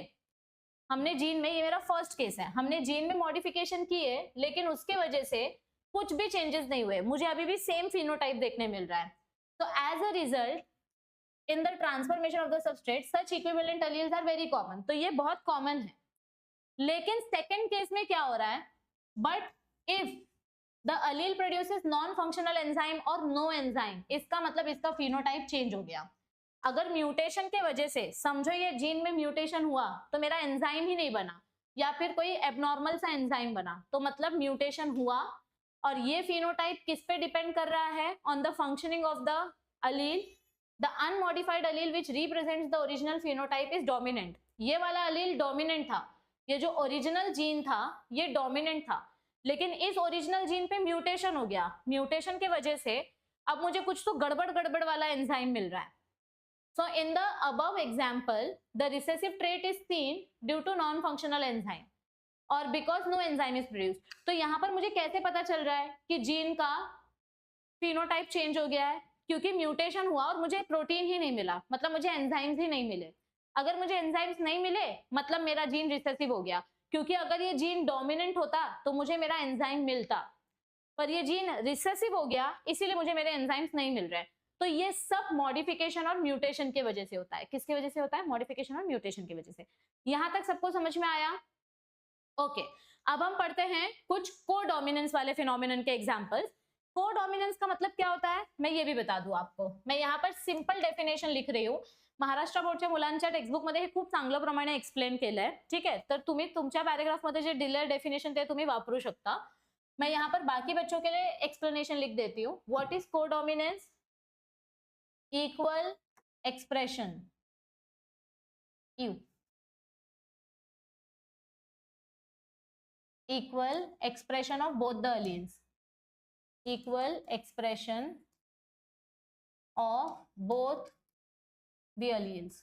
हमने जीन में, ये मेरा फर्स्ट केस है, हमने जीन में मॉडिफिकेशन किए लेकिन उसके वजह से कुछ भी चेंजेस नहीं हुए, मुझे अभी भी सेम फिनोटाइप देखने मिल रहा है. तो as a result in the transformation of the substrate such equivalent alleles are very common. तो ये बहुत कॉमन है. लेकिन सेकंड केस में क्या हो रहा है, but if the allele produces non functional enzyme और नो एंजाइम, इसका मतलब इसका फिनोटाइप चेंज हो गया. अगर म्यूटेशन के वजह से समझो ये जीन में म्यूटेशन हुआ तो मेरा एंजाइम ही नहीं बना या फिर कोई एबनॉर्मल सा एंजाइम बना, तो मतलब म्यूटेशन हुआ. और ये फिनोटाइप किस पे डिपेंड कर रहा है, on the functioning of the allele. The unmodified allele which represents the original phenotype is dominant. ये वाला allele डोमिनेंट था, ये जो ओरिजिनल जीन था ये डोमिनेंट था, लेकिन इस ओरिजिनल जीन पे म्यूटेशन हो गया. म्यूटेशन की वजह से अब मुझे कुछ तो गड़बड़ गड़बड़ वाला एंजाइम मिल रहा है. So in the above example, the recessive trait is seen due to non-functional enzyme or because no enzyme is produced. तो यहाँ पर मुझे कैसे पता चल रहा है कि जीन का फिनोटाइप चेंज हो गया है, क्योंकि म्यूटेशन हुआ और मुझे प्रोटीन ही नहीं मिला, मतलब मुझे एंजाइम्स ही नहीं मिले. अगर मुझे एंजाइम्स नहीं मिले मतलब मेरा जीन रिसेसिव हो गया, क्योंकि अगर ये जीन डोमिनेंट होता तो मुझे मेरा एंजाइम मिलता, पर ये जीन रिसेसिव हो गया इसीलिए मुझे मेरे एंजाइम्स नहीं मिल रहे. तो ये सब मॉडिफिकेशन और म्यूटेशन की वजह से होता है. किसकी वजह से होता है? मॉडिफिकेशन और म्यूटेशन की वजह से. यहां तक सबको समझ में आया? ओके, अब हम पढ़ते हैं कुछ कोडोमिनेंस वाले फिनोमिनन के एग्जांपल्स. कोडोमिनेंस का मतलब क्या होता है मैं ये भी बता दूं आपको. मैं यहाँ पर सिंपल डेफिनेशन लिख रही हूँ. महाराष्ट्र बोर्डच्या मुलांच्या टेक्स्टबुक मध्ये हे खूप चांगल्या प्रमाणे एक्सप्लेन केलंय. ठीक आहे, तर तुम्ही तुमच्या पॅराग्राफ मध्ये जे दिलंय डेफिनेशन ते तुम्ही वापरू शकता. मैं यहाँ पर बाकी बच्चों के लिए एक्सप्लेनेशन लिख देती हूँ. What is codominance? equal expression equal expression of both the alleles, equal expression of both the alleles.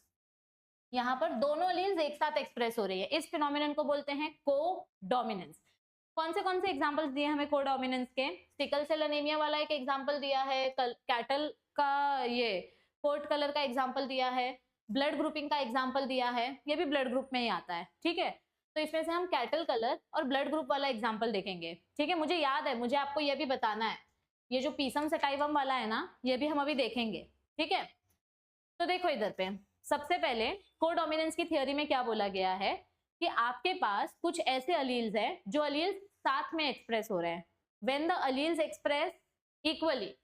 यहाँ पर दोनों alleles एक साथ एक्सप्रेस हो रही है, इस फिनोमिनन को बोलते हैं कोडोमिनेंस. कौन से एग्जांपल्स दिए हमें कोडोमिनेंस के? सिकल सेल एनीमिया वाला एक एग्जांपल दिया है, कैटल का ये पोर्ट कलर का एग्जांपल दिया है, ब्लड ग्रुपिंग का एग्जांपल दिया है, ये भी ब्लड ग्रुप में ही आता है. ठीक है, तो इसमें से हम कैटल कलर और ब्लड ग्रुप वाला एग्जाम्पल देखेंगे, ठीक है। मुझे याद है, मुझे आपको ये भी बताना है, ये जो पीसम सटाइवम वाला है ना, ये भी हम अभी देखेंगे, ठीक है। तो देखो इधर पे सबसे पहले कोडोमिनेंस की थियोरी में क्या बोला गया है कि आपके पास कुछ ऐसे अलील्स हैं जो अलील्स साथ में एक्सप्रेस हो रहे हैं। When the alleles express equally,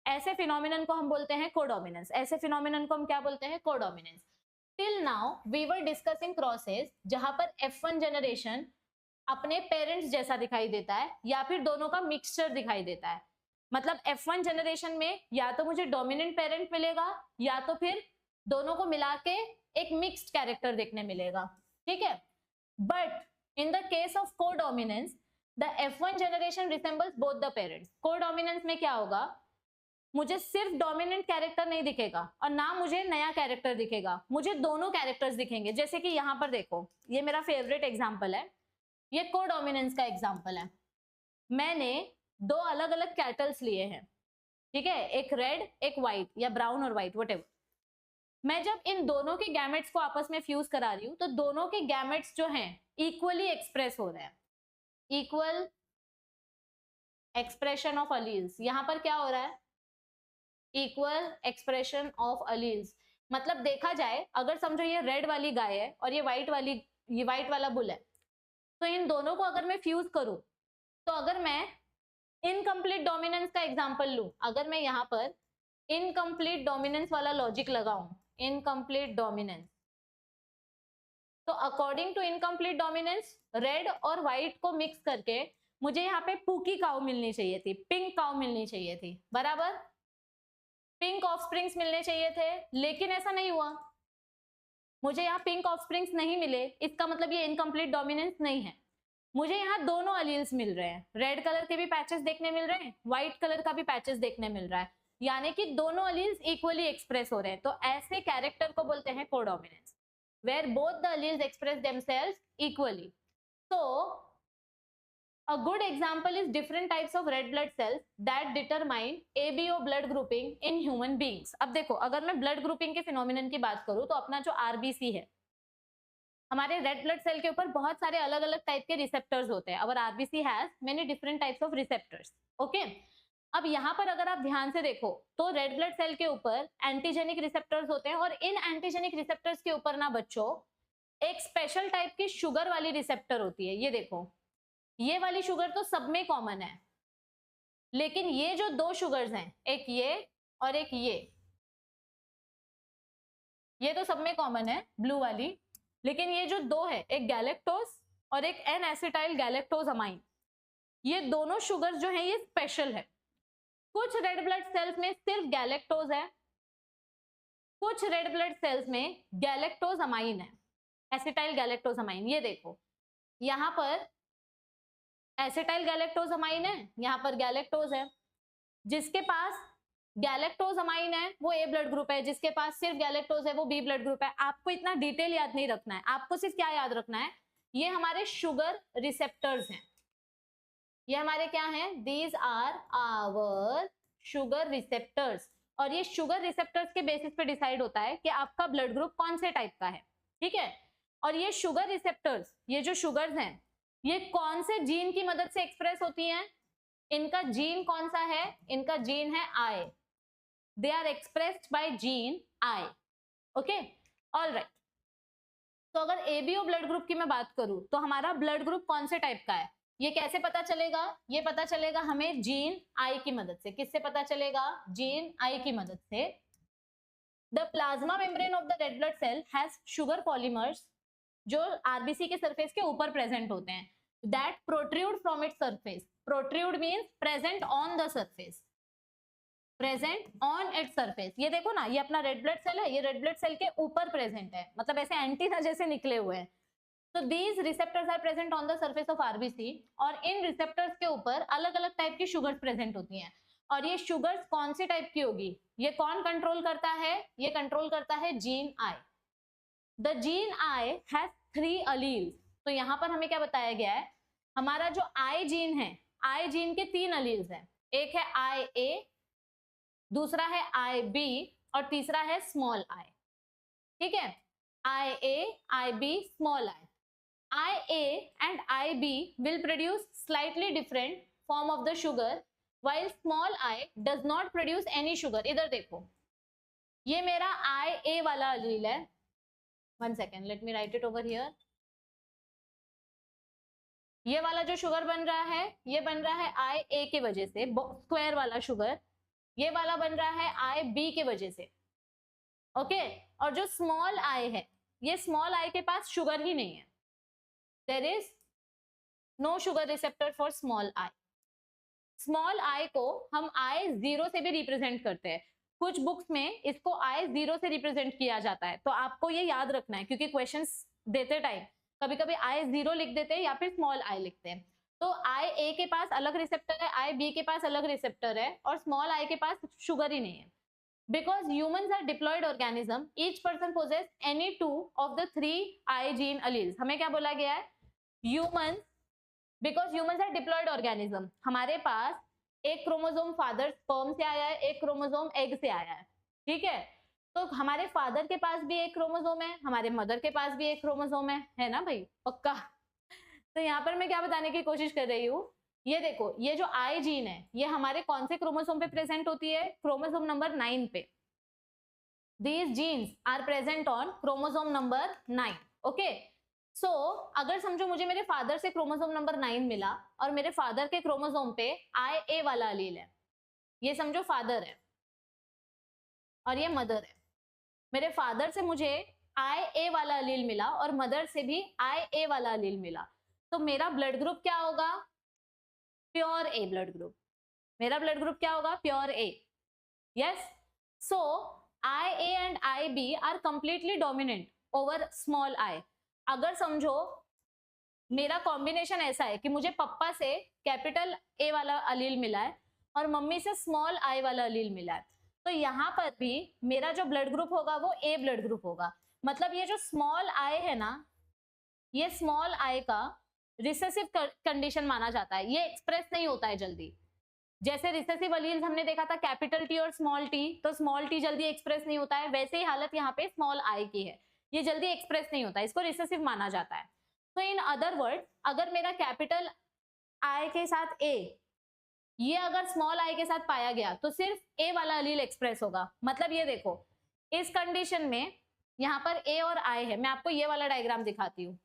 ऐसे फिनोमिनन को हम बोलते हैं कोडोमिनेंस। ऐसे फिनोमिनन को हम क्या बोलते हैं? Codominance. Till now we were discussing crosses, जहां पर F1 जनरेशन अपने पेरेंट्स जैसा दिखाई देता है या फिर दोनों का मिक्सचर दिखाई देता है। मतलब F1 जनरेशन में या तो मुझे डोमिनेंट पेरेंट मिलेगा या तो फिर दोनों को मिला के एक मिक्स्ड कैरेक्टर देखने मिलेगा, ठीक है। But in the case of codominance the F1 generation resembles both the parents. Codominance में क्या होगा, मुझे सिर्फ डोमिनेंट कैरेक्टर नहीं दिखेगा और ना मुझे नया कैरेक्टर दिखेगा, मुझे दोनों कैरेक्टर्स दिखेंगे। जैसे कि यहाँ पर देखो, ये मेरा फेवरेट एग्जाम्पल है, ये कोडोमिनेंस का एग्जाम्पल है। मैंने दो अलग अलग कैटल्स लिए हैं, ठीक है, एक रेड एक व्हाइट या ब्राउन और व्हाइट व्हाटएवर। मैं जब इन दोनों के गैमेट्स को आपस में फ्यूज करा रही हूं तो दोनों के गैमेट्स जो हैं इक्वली एक्सप्रेस हो रहे हैं। इक्वल एक्सप्रेशन ऑफ अलील्स, यहां पर क्या हो रहा है? Equal expression of alleles. मतलब देखा जाए, अगर समझो ये रेड वाली गाय है और ये व्हाइट वाला बुल है, तो इन दोनों को अगर मैं फ्यूज करूं, तो अगर मैं इनकम्प्लीट डोमिनेंस का एग्जांपल लूं, अगर मैं यहां पर इनकम्प्लीट डोमिनेंस वाला लॉजिक लगाऊं, इनकम्प्लीट डोमिनेंस, तो according to incomplete dominance red और व्हाइट को मिक्स करके मुझे यहाँ पे पूकी काउ मिलनी चाहिए थी, पिंक काउ मिलनी चाहिए थी, बराबर। पिंक ऑफस्प्रिंग्स मिलने चाहिए थे, लेकिन ऐसा नहीं हुआ, मुझे यहाँ पिंक ऑफस्प्रिंग्स नहीं मिले। इसका मतलब ये इनकम्प्लीट डोमिनेंस नहीं है। मुझे यहाँ दोनों अलील्स मिल रहे हैं, रेड कलर के भी पैचेस देखने मिल रहे हैं, व्हाइट कलर का भी पैचेस देखने मिल रहा है, यानी कि दोनों अलील्स इक्वली एक्सप्रेस हो रहे हैं। तो ऐसे कैरेक्टर को बोलते हैं codominance, where both the alleles express themselves equally. So a good example is different types of red blood cells that determine ABO blood grouping in human beings. अब देखो, अगर मैं ब्लड ग्रुपिंग के फिनोमिनन की बात करूं तो अपना जो आरबीसी है, हमारे रेड ब्लड सेल के ऊपर बहुत सारे अलग अलग टाइप के रिसेप्टर्स होते हैं। Our RBC has many different types of receptors, okay. अब यहाँ पर अगर आप ध्यान से देखो तो रेड ब्लड सेल के ऊपर एंटीजेनिक रिसेप्टर्स होते हैं, और इन एंटीजेनिक रिसेप्टर्स के ऊपर ना बच्चों एक स्पेशल टाइप की शुगर वाली रिसेप्टर होती है। ये देखो, ये वाली शुगर तो सब में कॉमन है, लेकिन ये जो दो शुगर्स हैं, एक ये और एक ये तो सब में कॉमन है, ब्लू वाली, लेकिन ये जो दो है, एक गैलेक्टोज और एक एन एसिटाइल गैलेक्टोज अमाइन, ये दोनों शुगर्स जो हैं ये स्पेशल है। कुछ रेड ब्लड सेल्स में सिर्फ गैलेक्टोज है, कुछ रेड ब्लड सेल्स में गैलेक्टोज अमाइन है, एसिटाइल गैलेक्टोज अमाइन। ये देखो, यहां पर एसिटाइल गैलेक्टोज अमाइन है, यहां पर गैलेक्टोज है। जिसके पास गैलेक्टोज अमाइन है वो ए ब्लड ग्रुप है, जिसके पास सिर्फ गैलेक्टोज है वो बी ब्लड ग्रुप है। आपको इतना डिटेल याद नहीं रखना है, आपको सिर्फ क्या याद रखना है, ये हमारे शुगर रिसेप्टर्स हैं। ये हमारे क्या हैं? These are our sugar receptors. और ये शुगर रिसेप्टर्स के बेसिस पे डिसाइड होता है कि आपका ब्लड ग्रुप कौन से टाइप का है, ठीक है। और ये शुगर रिसेप्टर्स, ये जो शुगर्स हैं, ये कौन से जीन की मदद से एक्सप्रेस होती हैं? इनका जीन कौन सा है? इनका जीन है I. They are expressed by gene I, okay, all right. तो अगर एबीओ ब्लड ग्रुप की मैं बात करूं तो हमारा ब्लड ग्रुप कौन से टाइप का है, ये कैसे पता चलेगा? ये पता चलेगा हमें जीन आई की मदद से। किससे पता चलेगा? जीन आई की मदद से। The plasma membrane of the red blood cell has sugar polymers, जो आरबीसी के सरफेस के ऊपर प्रेजेंट होते हैं, that protrude from its surface. Protrude means present on the surface, present on its surface. ये देखो ना, ये अपना रेड ब्लड सेल है, ये रेड ब्लड सेल के ऊपर प्रेजेंट है, मतलब ऐसे एंटीना जैसे निकले हुए हैं। तो these receptors are present on the surface of RBC, और इन रिसेप्टर्स के ऊपर अलग अलग टाइप की शुगर्स प्रेजेंट होती हैं। और ये शुगर्स कौन सी टाइप की होगी, ये कौन कंट्रोल करता है? ये कंट्रोल करता है gene I. The gene I has 3 alleles. तो यहां पर हमें क्या बताया गया है, हमारा जो आई जीन है, आई जीन के 3 अलील्स हैं। एक है आई ए, दूसरा है आई बी, और तीसरा है स्मॉल आई, ठीक है। I A, I B, small I. IA and IB will produce slightly different form of the sugar while small I does not produce any sugar. इधर देखो, ये मेरा IA वाला अलील है. One second, let me write it over here. ये वाला जो शुगर बन रहा है, ये बन रहा है IA के वजह से, स्क्वायर वाला शुगर. ये वाला बन रहा है IB के वजह से. ओके, और जो स्मॉल I है, ये स्मॉल I के पास शुगर ही नहीं है. There is no sugar receptor for small I. Small I को हम I0 से भी रिप्रेजेंट करते हैं. कुछ बुक्स में इसको I0 से रिप्रेजेंट किया जाता है, तो आपको ये याद रखना है, क्योंकि क्वेश्चंस देते टाइम कभी कभी I0 लिख देते हैं या फिर स्मॉल I लिखते हैं. तो IA के पास अलग रिसेप्टर है, IB के पास अलग रिसेप्टर है, और स्मॉल I के पास शुगर ही नहीं है. Because humans are diploid organism, each person possess any two of the three I gene alleles. हमें क्या बोला गया है? Humans, because humans are diploid organism, हमारे पास एक क्रोमोसोम फादर स्पर्म से आया है, एक क्रोमोसोम एग से आया है. ठीक है, तो हमारे फादर के पास भी एक क्रोमोसोम है, हमारे मदर के पास भी एक क्रोमोसोम है ना भाई, पक्का. तो यहाँ पर मैं क्या बताने की कोशिश कर रही हूँ, ये देखो, ये जो आई जीन है, ये हमारे कौन से क्रोमोसोम पे प्रेजेंट होती है? क्रोमोसोम नंबर 9 पे. These genes are present on chromosome number 9. Okay, so अगर समझो मुझे मेरे फादर से क्रोमोसोम नंबर 9 मिला और मेरे फादर के क्रोमोसोम पे IA वाला अलील है, ये समझो फादर है और ये मदर है. मेरे फादर से मुझे IA वाला अलील मिला और मदर से भी IA वाला अलील मिला, तो मेरा ब्लड ग्रुप क्या होगा? Pure A blood group. मेरा ब्लड ग्रुप क्या होगा? Pure A. Yes, so IA and IB are completely dominant over small I. अगर समझो मेरा कॉम्बिनेशन ऐसा है कि मुझे पप्पा से कैपिटल A वाला अलील मिला है और मम्मी से स्मॉल I वाला अलील मिला है, तो यहाँ पर भी मेरा जो ब्लड ग्रुप होगा वो A ब्लड ग्रुप होगा. मतलब ये जो स्मॉल I है ना, ये स्मॉल I का रिसेसिव कंडीशन माना जाता है. ये एक्सप्रेस नहीं होता है जल्दी. जैसे रिसेसिव अलील्स हमने देखा था कैपिटल T और स्मॉल t, तो स्मॉल t जल्दी एक्सप्रेस नहीं होता है, वैसे ही हालत यहाँ पे स्मॉल I की है, ये जल्दी एक्सप्रेस नहीं होता है, इसको रिसेसिव माना जाता है. तो इन अदर वर्ड, अगर मेरा कैपिटल I के साथ A, ये अगर स्मॉल I के साथ पाया गया तो सिर्फ A वाला अलील एक्सप्रेस होगा. मतलब ये देखो, इस कंडीशन में यहाँ पर A और I है. मैं आपको ये वाला डायग्राम दिखाती हूँ.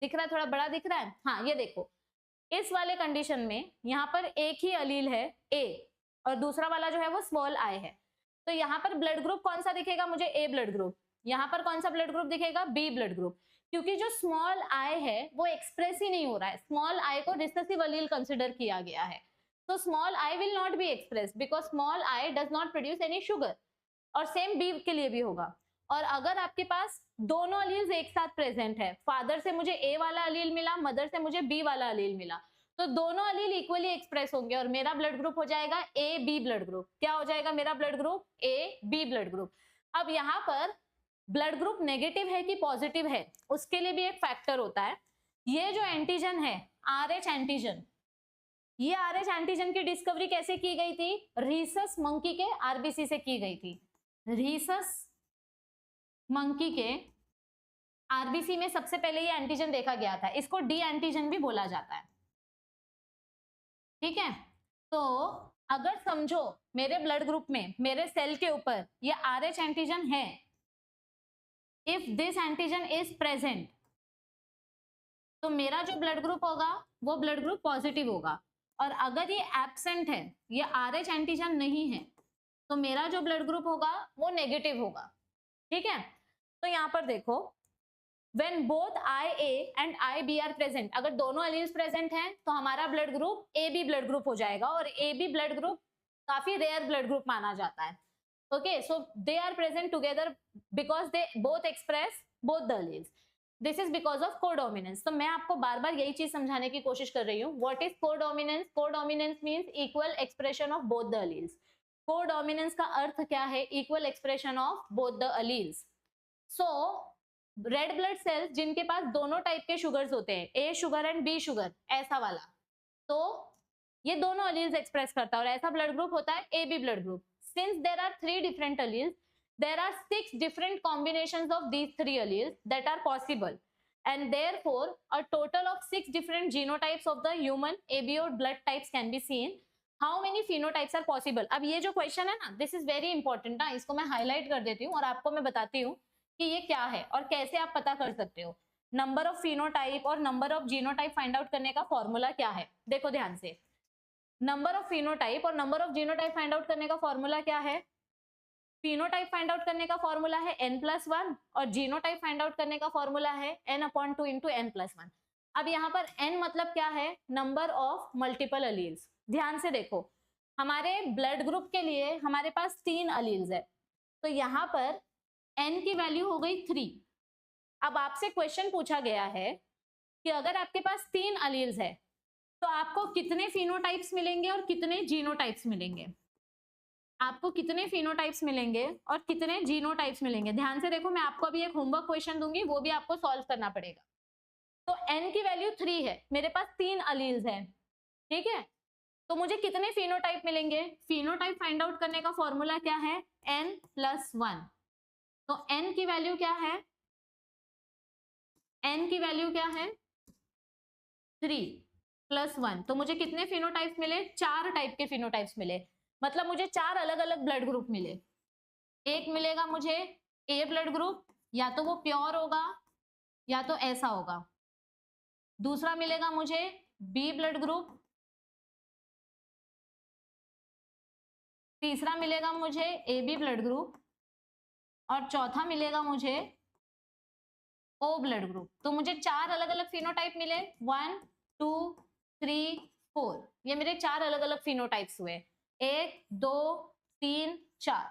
दिख रहा है? थोड़ा बड़ा दिख रहा है? हाँ, ये देखो, इस वाले कंडीशन में यहाँ पर एक ही अलील है A और दूसरा वाला जो है वो स्मॉल I है. तो यहाँ पर ब्लड ग्रुप कौन सा दिखेगा मुझे? A blood group. यहाँ पर कौन सा ब्लड ग्रुप दिखेगा? B blood group. क्योंकि जो स्मॉल I है वो एक्सप्रेस ही नहीं हो रहा है. स्मॉल I को रिसेसिव अलील कंसिडर किया गया है. तो small I will not be express because small I does not produce any sugar. और सेम B के लिए भी होगा. और अगर आपके पास दोनों अलील्स एक साथ प्रेजेंट है, फादर से मुझे A वाला अलील मिला, मदर से मुझे B वाला अलील मिला, तो दोनों अलील इक्वली एक्सप्रेस होंगे और मेरा ब्लड ग्रुप हो जाएगा AB ब्लड ग्रुप. क्या हो जाएगा मेरा blood group? AB blood group. अब यहाँ पर ब्लड ग्रुप नेगेटिव है कि पॉजिटिव है, उसके लिए भी एक फैक्टर होता है. ये जो एंटीजन है RH एंटीजन, ये RH एंटीजन की डिस्कवरी कैसे की गई थी? रीसस मंकी के RBC से की गई थी. रीसस मंकी के RBC में सबसे पहले ये एंटीजन देखा गया था. इसको डी एंटीजन भी बोला जाता है. ठीक है, तो अगर समझो मेरे ब्लड ग्रुप में, मेरे सेल के ऊपर ये RH एंटीजन है, if this antigen is present, तो मेरा जो ब्लड ग्रुप होगा वो ब्लड ग्रुप पॉजिटिव होगा. और अगर ये एब्सेंट है, ये RH एंटीजन नहीं है, तो मेरा जो ब्लड ग्रुप होगा वो नेगेटिव होगा. ठीक है, तो यहाँ पर देखो, when both IA and IB are present, अगर दोनों अलील्स प्रेजेंट हैं तो हमारा blood group AB blood group हो जाएगा. और AB ब्लड ग्रुप काफी रेयर ब्लड ग्रुप माना जाता है. Okay, so they are present together because they both express both the alleles. This is because of codominance. तो मैं आपको बार बार यही चीज समझाने की कोशिश कर रही हूँ. What is codominance? Codominance means equal expression of both the alleles. Codominance का अर्थ क्या है? Equal expression of both the alleles. So red blood cells जिनके पास दोनों टाइप के शुगर्स होते हैं, A sugar and B sugar, ऐसा वाला, तो ये दोनों अलील्स एक्सप्रेस करता है और ऐसा ब्लड ग्रुप होता है AB blood group. Since there are 3 different alleles, there are 6 different combinations of these 3 alleles that are possible. and therefore a total of 6 different genotypes of the human ABO blood types can be seen. How many phenotypes are possible? अब ये जो क्वेश्चन है ना, दिस इज वेरी इंपॉर्टेंट ना, इसको मैं हाईलाइट कर देती हूँ और आपको मैं बताती हूँ कि ये क्या है और कैसे आप पता कर सकते हो। नंबर ऑफ फिनोटाइप और number of genotype find out करने का फॉर्मूला क्या है, देखो ध्यान से। नंबर ऑफ फिनोटाइप और number of genotype find out करने का फॉर्मूला क्या है? फिनोटाइप फाइंड आउट करने का फॉर्मूला है n+1 और जीनोटाइप फाइंड आउट करने का फॉर्मूला है n/2 इंटू n+1। अब यहाँ पर n मतलब क्या है? Number of multiple alleles. ध्यान से देखो, हमारे ब्लड ग्रुप के लिए हमारे पास 3 अलील्स है, तो यहाँ पर n की वैल्यू हो गई 3। अब आपसे क्वेश्चन पूछा गया है कि अगर आपके पास 3 अलील्स है तो आपको कितने फिनोटाइप्स मिलेंगे और कितने जीनोटाइप्स मिलेंगे? आपको कितने फिनोटाइप्स मिलेंगे और कितने जीनोटाइप्स मिलेंगे? ध्यान से देखो, मैं आपको अभी एक होमवर्क क्वेश्चन दूंगी, वो भी आपको सॉल्व करना पड़ेगा। तो n की वैल्यू 3 है, मेरे पास 3 अलील्स हैं, ठीक है, तो मुझे कितने फिनोटाइप मिलेंगे? फिनोटाइप फाइंड आउट करने का फॉर्मूला क्या है? n+1। तो n की वैल्यू क्या है? n की वैल्यू क्या है? 3+1। तो मुझे कितने फिनोटाइप्स मिले? 4 टाइप के फिनोटाइप्स मिले, मतलब मुझे 4 अलग अलग ब्लड ग्रुप मिले। एक मिलेगा मुझे ए ब्लड ग्रुप, या तो वो प्योर होगा या तो ऐसा होगा। दूसरा मिलेगा मुझे बी ब्लड ग्रुप। तीसरा मिलेगा मुझे ए बी ब्लड ग्रुप और चौथा मिलेगा मुझे ओ ब्लड ग्रुप। तो मुझे 4 अलग अलग फिनोटाइप मिले, 1 2 3 4, ये मेरे 4 अलग अलग फिनोटाइप्स हुए, 1 2 3 4।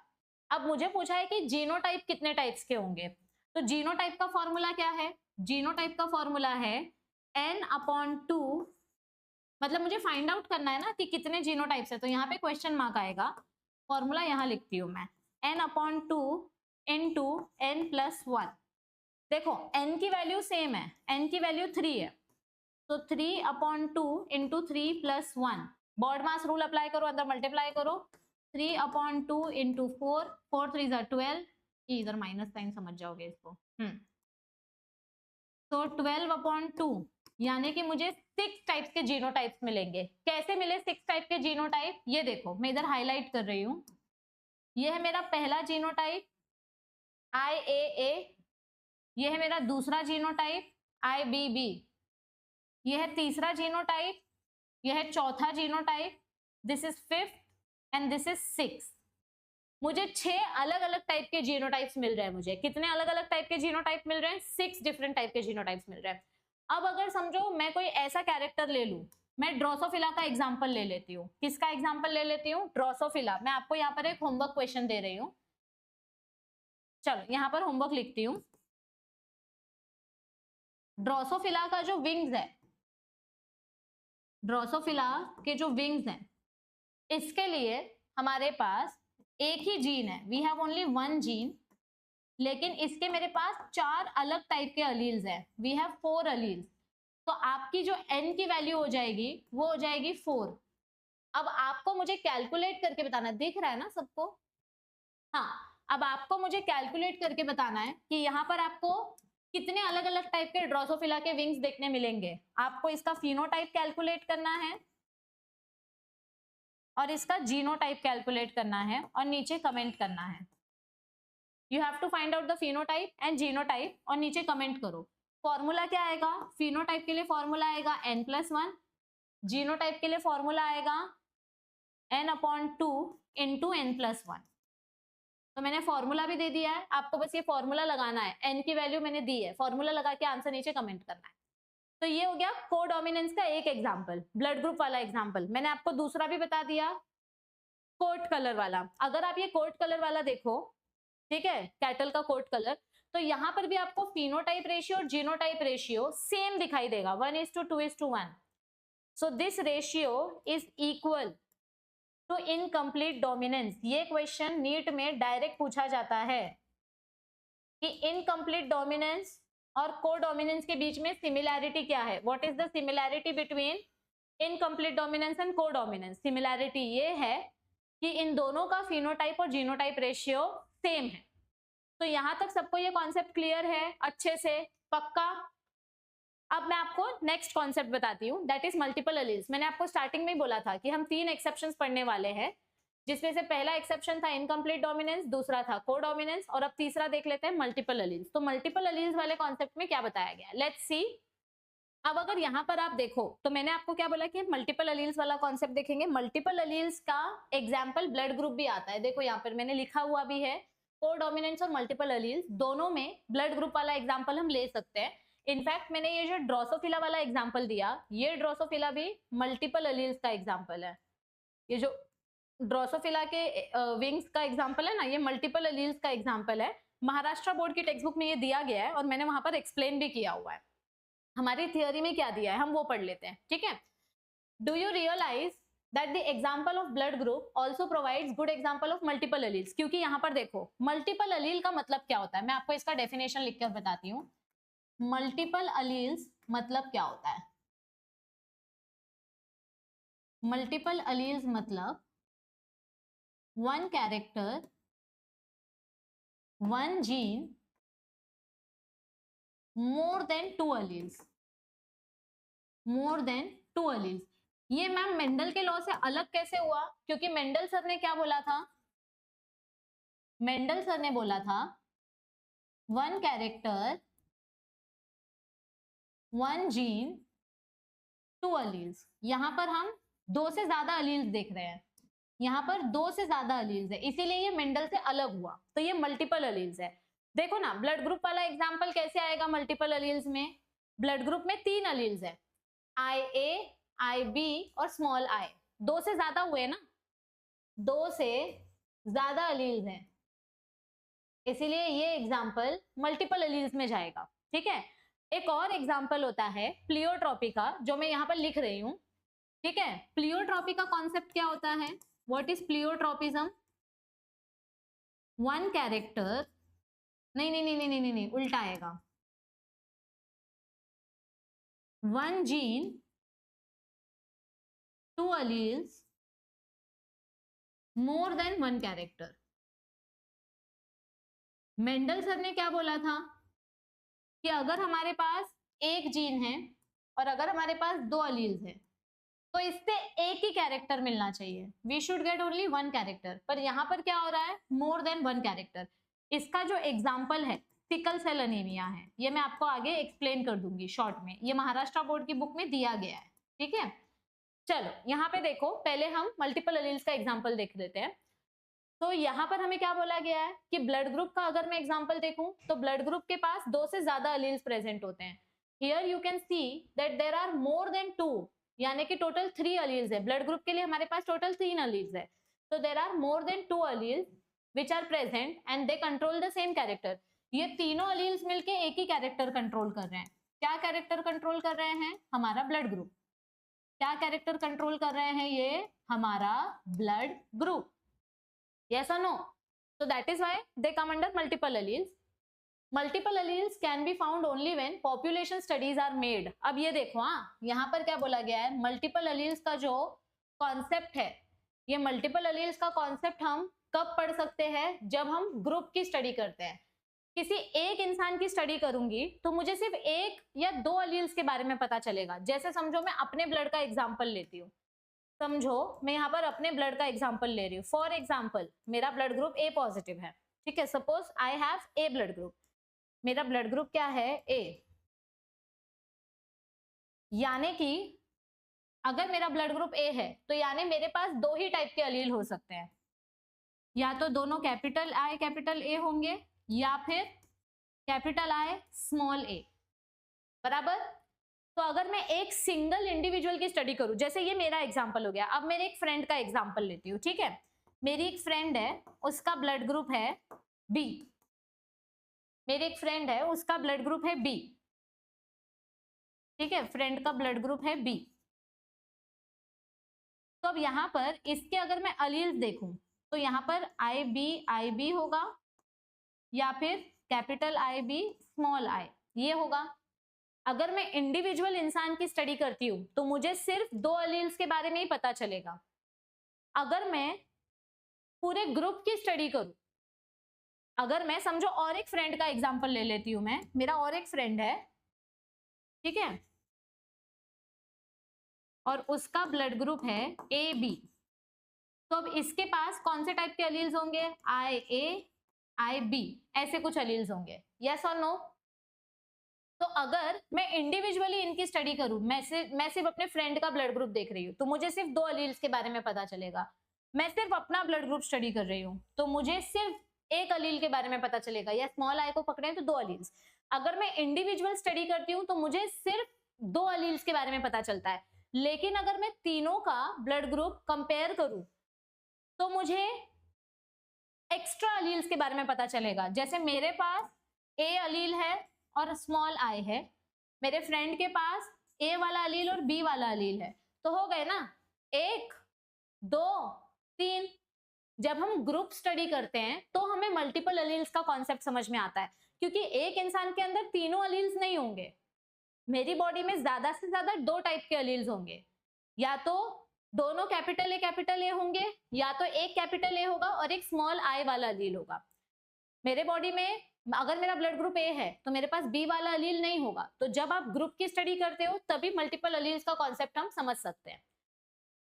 अब मुझे पूछा है कि जीनोटाइप कितने टाइप्स के होंगे, तो जीनोटाइप का फॉर्मूला क्या है? जीनोटाइप का फॉर्मूला है n/2, मतलब मुझे फाइंड आउट करना है ना कि कितने जीनोटाइप्स है, तो यहाँ पे क्वेश्चन मार्क आएगा, फॉर्मूला यहाँ लिखती हूँ मैं, n/2 इंटू n+1। देखो n की वैल्यु सेम है, n की वैल्यू 3 है, तो 3/2 इंटू 3+1, बॉड मास रूल अप्लाई करो, अंदर मल्टीप्लाई करो, 3/2 इंटू 4, 4 3 12, इधर माइनस साइन समझ जाओगे इसको। तो 12/2, यानी कि मुझे 6 टाइप्स के जीनोटाइप्स मिलेंगे। कैसे मिले 6 टाइप के जीनोटाइप? ये देखो, मैं इधर हाईलाइट कर रही हूँ, ये है मेरा पहला जीनोटाइप IAA, ये है मेरा दूसरा जीनोटाइप IBB, ये है तीसरा जीनोटाइप, ये है चौथा genotype, this is 5th and this is 6th। मुझे 6 अलग अलग टाइप के जीनोटाइप्स मिल रहे हैं। मुझे कितने अलग अलग टाइप के जीनोटाइप मिल रहे हैं? 6 डिफरेंट टाइप के जीनोटाइप्स मिल रहे हैं। अब अगर समझो मैं कोई ऐसा कैरेक्टर ले लूं, मैं ड्रोसोफिला का एग्जांपल ले लेती हूँ। किसका एग्जांपल ले लेती हूँ? ड्रोसोफिला। मैं आपको यहाँ पर एक होमवर्क क्वेश्चन दे रही हूँ, चलो यहाँ पर होमवर्क लिखती हूँ। ड्रोसोफिला का जो विंग्स है, ड्रोसोफिला के जो विंग्स हैं, इसके लिए हमारे पास एक ही जीन है, वी हैव ओनली 1 जीन, लेकिन इसके मेरे पास 4 अलग टाइप के अलील्स हैं, वी हैव 4 अलील्स। तो आपकी जो n की वैल्यू हो जाएगी वो हो जाएगी 4। अब आपको मुझे कैलकुलेट करके बताना, दिख रहा है ना सबको? हाँ, अब आपको मुझे कैलकुलेट करके बताना है कि यहाँ पर आपको कितने अलग अलग टाइप के ड्रोसोफिला के विंग्स देखने मिलेंगे। आपको इसका फिनोटाइप कैलकुलेट करना है और इसका जीनोटाइप कैलकुलेट करना है और नीचे कमेंट करना है। You have to find out the phenotype and genotype और नीचे कमेंट करो। फॉर्मूला क्या आएगा? फिनोटाइप के लिए फॉर्मूला आएगा n+1, जीनोटाइप के लिए फॉर्मूला आएगा n/2 इंटू n+1। तो मैंने फॉर्मूला भी दे दिया है, आपको बस ये फॉर्मूला लगाना है, n की वैल्यू मैंने दी है, फॉर्मूला लगा के आंसर नीचे कमेंट करना है। तो ये हो गया कोडोमिनेंस का एक एग्जांपल, ब्लड ग्रुप वाला एग्जांपल। मैंने आपको दूसरा भी बता दिया, कोट कलर वाला। अगर आप ये कोट कलर वाला देखो, ठीक है, कैटल का कोट कलर, तो यहाँ पर भी आपको फिनोटाइप रेशियो और जीनोटाइप रेशियो सेम दिखाई देगा, 1:2:1। So this ratio is equal to incomplete dominance. ये क्वेश्चन नीट में डायरेक्ट पूछा जाता है कि इनकम्प्लीट डोमिनेंस और कोडोमिनेंस के बीच में सिमिलैरिटी क्या है? What is the similarity between incomplete dominance and codominance? Similarity ये है कि इन दोनों का फिनोटाइप और जीनोटाइप रेशियो सेम है। तो यहां तक सबको ये कॉन्सेप्ट क्लियर है अच्छे से? पक्का? अब मैं आपको नेक्स्ट कॉन्सेप्ट बताती हूँ, दैट इज मल्टीपल अलील्स। मैंने आपको स्टार्टिंग में ही बोला था कि हम 3 एक्सेप्शंस पढ़ने वाले हैं, जिसमें से पहला एक्सेप्शन था इनकम्प्लीट डोमिनेंस, दूसरा था कोडोमिनेंस, और अब तीसरा देख लेते हैं मल्टीपल अलील्स। तो मल्टीपल अलील्स वाले कॉन्सेप्ट में क्या बताया गया, लेट्स सी। अब अगर यहाँ पर आप देखो तो मैंने आपको क्या बोला कि मल्टीपल अलील्स वाला कॉन्सेप्ट देखेंगे। मल्टीपल अलील्स का एग्जाम्पल ब्लड ग्रुप भी आता है, देखो यहाँ पर मैंने लिखा हुआ भी है। कोडोमिनेंस और मल्टीपल अलील्स दोनों में ब्लड ग्रुप वाला एग्जाम्पल हम ले सकते हैं। इनफैक्ट मैंने ये जो ड्रोसोफिला वाला एग्जाम्पल दिया, ये ड्रोसोफिला भी मल्टीपल अलील्स का एग्जाम्पल है। ये जो ड्रोसोफिला के विंग्स का एग्जाम्पल है ना, ये मल्टीपल अलील्स का एग्जाम्पल है। महाराष्ट्र बोर्ड की टेक्स्ट बुक में ये दिया गया है और मैंने वहां पर एक्सप्लेन भी किया हुआ है। हमारी थियोरी में क्या दिया है हम वो पढ़ लेते हैं, ठीक है। Do you realize that the example of blood group also provides good example of multiple alleles? क्योंकि यहाँ पर देखो मल्टीपल अलील का मतलब क्या होता है, मैं आपको इसका डेफिनेशन लिखकर बताती हूँ। मल्टीपल अलील्स मतलब क्या होता है? मल्टीपल अलील्स मतलब one character, one gene, more than 2 alleles, more than 2 alleles। ये मैम मेंडल के लॉ से अलग कैसे हुआ? क्योंकि मेंडल सर ने क्या बोला था, मेंडल सर ने बोला था one character, one gene, 2 alleles। यहां पर हम 2 से ज्यादा अलील्स देख रहे हैं, यहाँ पर 2 से ज्यादा अलील्स है, इसीलिए ये मेंडल से अलग हुआ, तो ये मल्टीपल अलील्स है। देखो ना ब्लड ग्रुप वाला एग्जांपल कैसे आएगा मल्टीपल अलील्स में? ब्लड ग्रुप में 3 अलील्स है, IA, IB और स्मॉल i। 2 से ज्यादा हुए ना, 2 से ज्यादा अलील्स हैं, इसीलिए ये एग्जांपल मल्टीपल अलील्स में जाएगा, ठीक है। एक और एग्जांपल होता है प्लियोट्रॉपी का, जो मैं यहाँ पर लिख रही हूँ, ठीक है। प्लियोट्रॉपी का कॉन्सेप्ट क्या होता है? What is pleiotropism? One character, नहीं, उल्टा आएगा। One gene, 2 alleles, more than 1 character। Mendel sir ने क्या बोला था कि अगर हमारे पास एक जीन है और अगर हमारे पास 2 अलील्स है तो इससे एक ही कैरेक्टर मिलना चाहिए, we should get only 1 character. पर यहाँ पर क्या हो रहा है, मोर देन 1 कैरेक्टर। इसका जो एग्जाम्पल है सिकल सेल अनीमिया है, ये मैं आपको आगे एक्सप्लेन कर दूंगी शॉर्ट में, ये महाराष्ट्र बोर्ड की बुक में दिया गया है, ठीक है। चलो यहाँ पे देखो, पहले हम मल्टीपल अलील्स का एग्जाम्पल देख लेते हैं। तो यहाँ पर हमें क्या बोला गया है कि ब्लड ग्रुप का अगर मैं एग्जाम्पल देखूं तो ब्लड ग्रुप के पास 2 से ज्यादा अलील्स प्रेजेंट होते हैं। Here you can see that there are more than 2, यानी कि टोटल 3 अलील्स है। ब्लड ग्रुप के लिए हमारे पास टोटल 3 अलील्स है, तो there are more than 2 alleles which are present and they control the same character. ये तीनों अलील्स मिलके एक ही कैरेक्टर कंट्रोल कर रहे हैं। क्या कैरेक्टर कंट्रोल कर रहे हैं? हमारा ब्लड ग्रुप। क्या कैरेक्टर कंट्रोल कर रहे हैं? ये हमारा blood group. Yes or no? So that is why they come under multiple alleles. Multiple alleles can be found only when population studies are made. अब ये देखो, हाँ यहाँ पर क्या बोला गया है, मल्टीपल अलील्स का जो कॉन्सेप्ट है, ये मल्टीपल अलील्स का कॉन्सेप्ट हम कब पढ़ सकते हैं? जब हम ग्रुप की स्टडी करते हैं। किसी एक इंसान की स्टडी करूंगी तो मुझे सिर्फ 1 या 2 अलील्स के बारे में पता चलेगा। जैसे समझो मैं अपने ब्लड का एग्जाम्पल लेती हूँ, समझो मैं यहाँ पर अपने ब्लड का एग्जाम्पल ले रही हूँ। फॉर एग्जाम्पल मेरा ब्लड ग्रुप ए पॉजिटिव है, ठीक है। Suppose I have a blood group, मेरा ब्लड ग्रुप क्या है? ए। यानी कि अगर मेरा ब्लड ग्रुप ए है तो यानी मेरे पास 2 ही टाइप के अलील हो सकते हैं, या तो दोनों कैपिटल आई कैपिटल ए होंगे या फिर कैपिटल आई स्मॉल ए, बराबर। तो अगर मैं एक सिंगल इंडिविजुअल की स्टडी करूं, जैसे ये मेरा एग्जांपल हो गया, अब मेरे एक फ्रेंड का एग्जांपल लेती हूँ, ठीक है। मेरी एक फ्रेंड है, उसका ब्लड ग्रुप है बी। मेरी एक फ्रेंड है, उसका ब्लड ग्रुप है बी, ठीक है। फ्रेंड का ब्लड ग्रुप है बी। तो अब यहाँ पर इसके अगर मैं अलील्स देखूं तो यहाँ पर आई बी होगा या फिर capital I B small I, ये होगा। अगर मैं इंडिविजुअल इंसान की स्टडी करती हूँ तो मुझे सिर्फ 2 अलील्स के बारे में ही पता चलेगा। अगर मैं पूरे ग्रुप की स्टडी करूं, अगर मैं समझो और एक फ्रेंड का एग्जांपल ले लेती हूँ, मैं मेरा और एक फ्रेंड है, ठीक है, और उसका ब्लड ग्रुप है ए बी। तो अब इसके पास कौन से टाइप के अलील्स होंगे? आई ए, आई बी, ऐसे कुछ अलील्स होंगे। यस और नो? तो अगर मैं इंडिविजुअली इनकी स्टडी करूं, मैं सिर्फ अपने फ्रेंड का ब्लड ग्रुप देख रही हूँ, तो मुझे सिर्फ 2 अलील्स के बारे में पता चलेगा। मैं सिर्फ अपना ब्लड ग्रुप स्टडी कर रही हूँ, तो मुझे सिर्फ एक अलील के बारे में पता चलेगा, या स्मॉल आई को पकड़े तो 2 अलील्स। अगर मैं इंडिविजुअल स्टडी करती हूँ तो मुझे सिर्फ 2 अलील्स के बारे में पता चलता है। लेकिन अगर मैं तीनों का ब्लड ग्रुप कंपेयर करूं तो मुझे एक्स्ट्रा अलील्स के बारे में पता चलेगा। जैसे मेरे पास ए अलील है और स्मॉल आई है, मेरे फ्रेंड के पास ए वाला अलील और बी वाला अलील है, तो हो गए ना 1 2 3। जब हम ग्रुप स्टडी करते हैं तो हमें मल्टीपल अलील्स का कॉन्सेप्ट समझ में आता है, क्योंकि एक इंसान के अंदर तीनों अलील्स नहीं होंगे। मेरी बॉडी में ज्यादा से ज्यादा 2 टाइप के अलील्स होंगे, या तो दोनों कैपिटल ए होंगे, या तो एक कैपिटल ए होगा और एक स्मॉल आई वाला अलील होगा। मेरे बॉडी में अगर मेरा ब्लड ग्रुप ए है तो मेरे पास बी वाला अलील नहीं होगा। तो जब आप ग्रुप की स्टडी करते हो तभी मल्टीपल अलील्स का कॉन्सेप्ट हम समझ सकते हैं।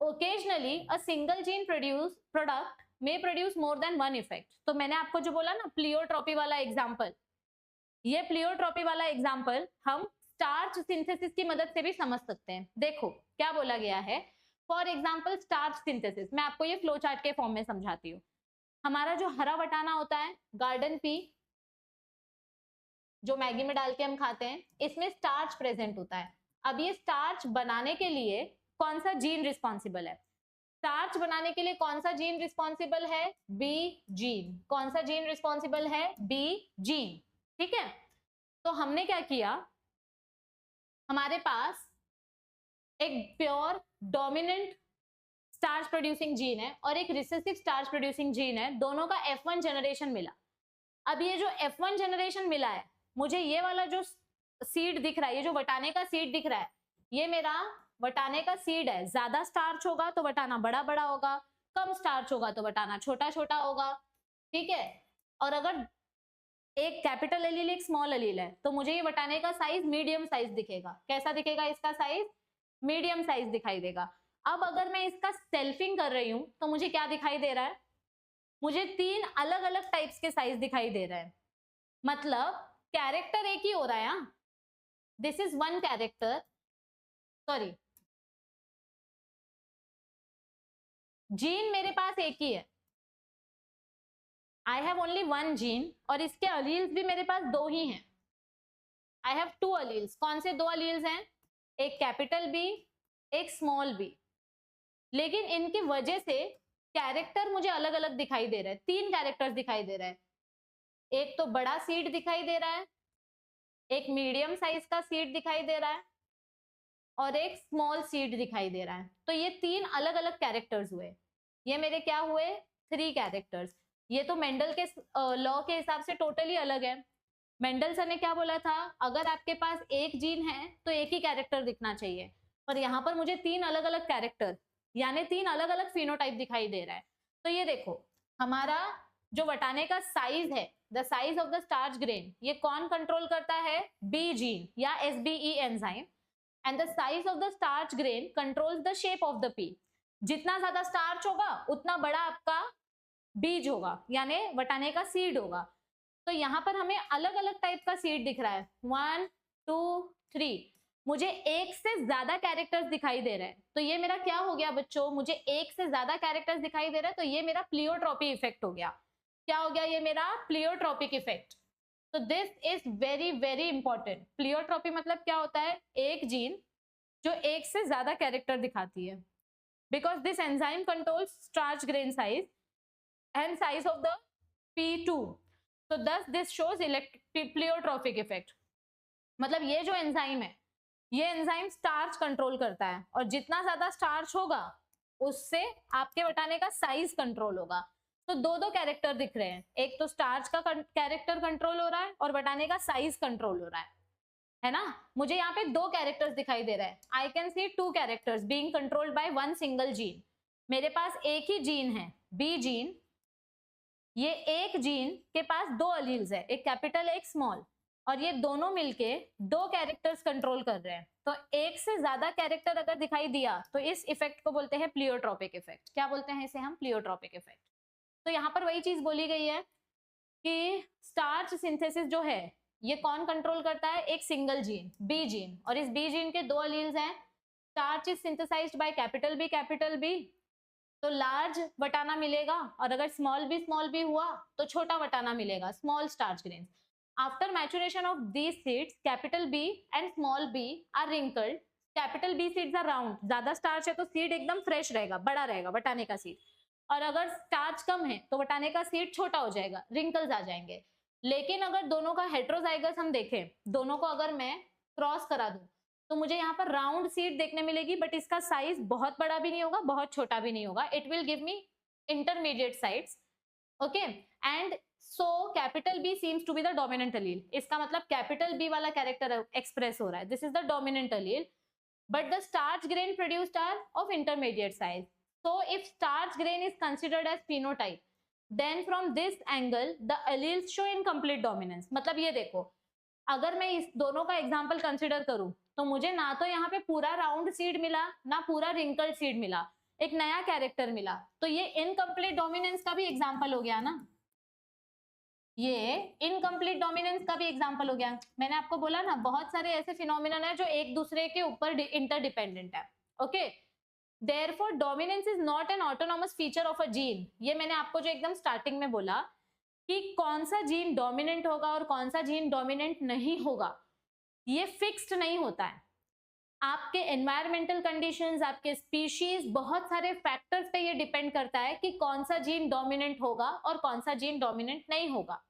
Occasionally a single gene product may produce more than one effect। तो मैंने आपको जो बोला ना प्लियोट्रॉपी वाला एग्जांपल, ये प्लियोट्रॉपी वाला एग्जांपल हम स्टार्च सिंथेसिस की मदद से भी समझ सकते हैं। देखो क्या बोला गया है, फॉर एग्जांपल स्टार्च सिंथेसिस। मैं आपको ये फ्लो चार्ट के फॉर्म में समझाती हूँ। हमारा जो हरा वटाना होता है, गार्डन पी, जो मैगी में डाल के हम खाते हैं, इसमें स्टार्च प्रेजेंट होता है। अब ये स्टार्च बनाने के लिए कौन सा जीन रिस्पॉन्सिबल है? स्टार्च बनाने के लिए कौन सा जीन रिस्पॉन्सिबल है? B gene. कौन सा जीन रिस्पॉन्सिबल है? B gene. ठीक है, तो हमने क्या किया, हमारे पास एक pure dominant starch producing gene है और एक रिसेसिव स्टार्च प्रोड्यूसिंग जीन है, दोनों का F1 जनरेशन मिला। अब ये जो F1 जनरेशन मिला है, मुझे ये वाला जो सीड दिख रहा है, ये जो वटाने का सीड दिख रहा है, ये मेरा वटाने का सीड है। ज्यादा स्टार्च होगा तो वटाना बड़ा बड़ा होगा, कम स्टार्च होगा तो वटाना छोटा छोटा होगा। ठीक है, और अगर एक कैपिटल अलील एक स्मॉल अलील है तो मुझे ये वटाने का साइज मीडियम साइज दिखेगा। कैसा दिखेगा? इसका साइज मीडियम साइज दिखाई देगा। अब अगर मैं इसका सेल्फिंग कर रही हूं तो मुझे क्या दिखाई दे रहा है? मुझे 3 अलग अलग टाइप्स के साइज दिखाई दे रहे हैं। मतलब कैरेक्टर एक ही हो रहा है। This is one character, sorry, gene मेरे पास एक ही है, I have only one gene, और इसके अलील्स भी मेरे पास 2 ही हैं। I have 2 alleles. कौन से 2 अलील्स हैं? एक कैपिटल बी, एक स्मॉल बी। लेकिन इनकी वजह से कैरेक्टर मुझे अलग अलग दिखाई दे रहे हैं। 3 कैरेक्टर्स दिखाई दे रहे हैं। एक तो बड़ा सीड दिखाई दे रहा है, एक मीडियम साइज का सीड दिखाई दे रहा है, और एक स्मॉल सीड दिखाई दे रहा है। तो ये 3 अलग अलग कैरेक्टर्स हुए। ये मेरे क्या हुए? 3 कैरेक्टर्स। ये तो मेंडल के लॉ के हिसाब से टोटली अलग है। मेंडलसन ने क्या बोला था? अगर आपके पास एक जीन है तो एक ही कैरेक्टर दिखना चाहिए, पर यहाँ पर मुझे 3 अलग अलग कैरेक्टर, यानी 3 अलग अलग फिनोटाइप दिखाई दे रहा है। तो ये देखो, हमारा जो वटाने का साइज है, the size of the starch grain, ये कौन कंट्रोल करता है? बी जीन या SBE enzyme. And the size of the starch grain controls the shape of the P. जितना ज्यादा स्टार्च होगा उतना बड़ा आपका बीज होगा, यानी वटाने का सीड होगा। तो यहाँ पर हमें अलग अलग टाइप का सीड दिख रहा है, 1 2 3। मुझे एक से ज्यादा कैरेक्टर्स दिखाई दे रहे हैं। तो ये मेरा क्या हो गया बच्चों? मुझे एक से ज्यादा कैरेक्टर्स दिखाई दे रहे हैं, तो ये मेरा प्लियोट्रॉपी इफेक्ट हो गया। क्या हो गया? ये मेरा प्लियोट्रॉपिक इफेक्ट। तो this is very very important. Pleiotropy मतलब क्या होता है? एक जीन जो एक से ज्यादा कैरेक्टर दिखाती है। Because this enzyme controls starch grain size and size of the P2, so thus this shows pleiotropic effect। मतलब ये जो एंजाइम है, ये एंजाइम स्टार्च कंट्रोल करता है, और जितना ज्यादा स्टार्च होगा उससे आपके वटाने का साइज कंट्रोल होगा। तो 2 कैरेक्टर दिख रहे हैं, एक तो स्टार्च का कैरेक्टर कंट्रोल हो रहा है और वटाने का साइज कंट्रोल हो रहा है ना। मुझे यहाँ पे 2 कैरेक्टर्स दिखाई दे रहा है। I can see 2 characters being controlled by one single gene. मेरे पास एक ही जीन है, बी जीन। ये एक जीन के पास 2 अलील्स है, एक कैपिटल एक स्मॉल। और ये दोनों मिलके दो कैरेक्टर्स कंट्रोल कर रहे हैं, तो एक से ज्यादा कैरेक्टर अगर दिखाई दिया तो इस इफेक्ट को बोलते हैं प्लियोट्रोपिक इफेक्ट। क्या बोलते हैं इसे हम? Pleiotropic effect. तो यहाँ पर वही चीज बोली गई है कि स्टार्च सिंथेसिस जो है ये कौन कंट्रोल करता है? एक सिंगल जीन, बी जीन, और इस बी जीन के दो अलील्स हैं। Starch is synthesized by capital B, तो लार्ज वटाना मिलेगा, और अगर स्मॉल बी हुआ तो छोटा वटाना मिलेगा, small starch grains. After maturation of these seeds, capital B and small B are wrinkled. Capital B seeds are round, ज्यादा स्टार्च है तो सीड एकदम फ्रेश रहेगा, बड़ा रहेगा वटाने का सीड, और अगर स्टार्च कम है तो वटाने का सीड छोटा हो जाएगा, रिंकल्स आ जाएंगे। लेकिन अगर दोनों का हेट्रोजाइगस हम देखें, दोनों को अगर मैं क्रॉस करा दूं तो मुझे यहाँ पर राउंड सीड देखने मिलेगी, बट इसका साइज बहुत बड़ा भी नहीं होगा, बहुत छोटा भी नहीं होगा। It will give me intermediate sides, okay. And so capital B seems to be the dominant allele. इसका मतलब कैपिटल बी वाला कैरेक्टर एक्सप्रेस हो रहा है, this is the dominant allele, but the starch grain produced are of intermediate size. So if starch grain is considered as phenotype, then from this angle the alleles show incomplete dominance. मतलब ये देखो, अगर मैं इस दोनों का एग्जाम्पल कंसिडर करूं तो मुझे ना तो यहाँ पे पूरा राउंड सीड मिला, ना पूरा रिंकल्ड सीड मिला, एक नया कैरेक्टर मिला, तो ये इनकम्प्लीट डोमिनेंस का भी एग्जाम्पल हो गया ना, ये इनकम्प्लीट डोमिनेंस का भी एग्जांपल हो गया। मैंने आपको बोला ना बहुत सारे ऐसे फिनोमिनन है जो एक दूसरे के ऊपर इंटरडिपेंडेंट है, okay. Therefore dominance is not an autonomous feature of a gene. ये मैंने आपको जो एकदम स्टार्टिंग में बोला कि कौन सा जीन डोमिनेंट होगा और कौन सा जीन डोमिनेंट नहीं होगा, ये फिक्स्ड नहीं होता है। आपके एनवायरमेंटल कंडीशंस, आपके स्पीशीज, बहुत सारे फैक्टर्स पे ये डिपेंड करता है कि कौन सा जीन डोमिनेंट होगा और कौन सा जीन डोमिनेंट नहीं होगा।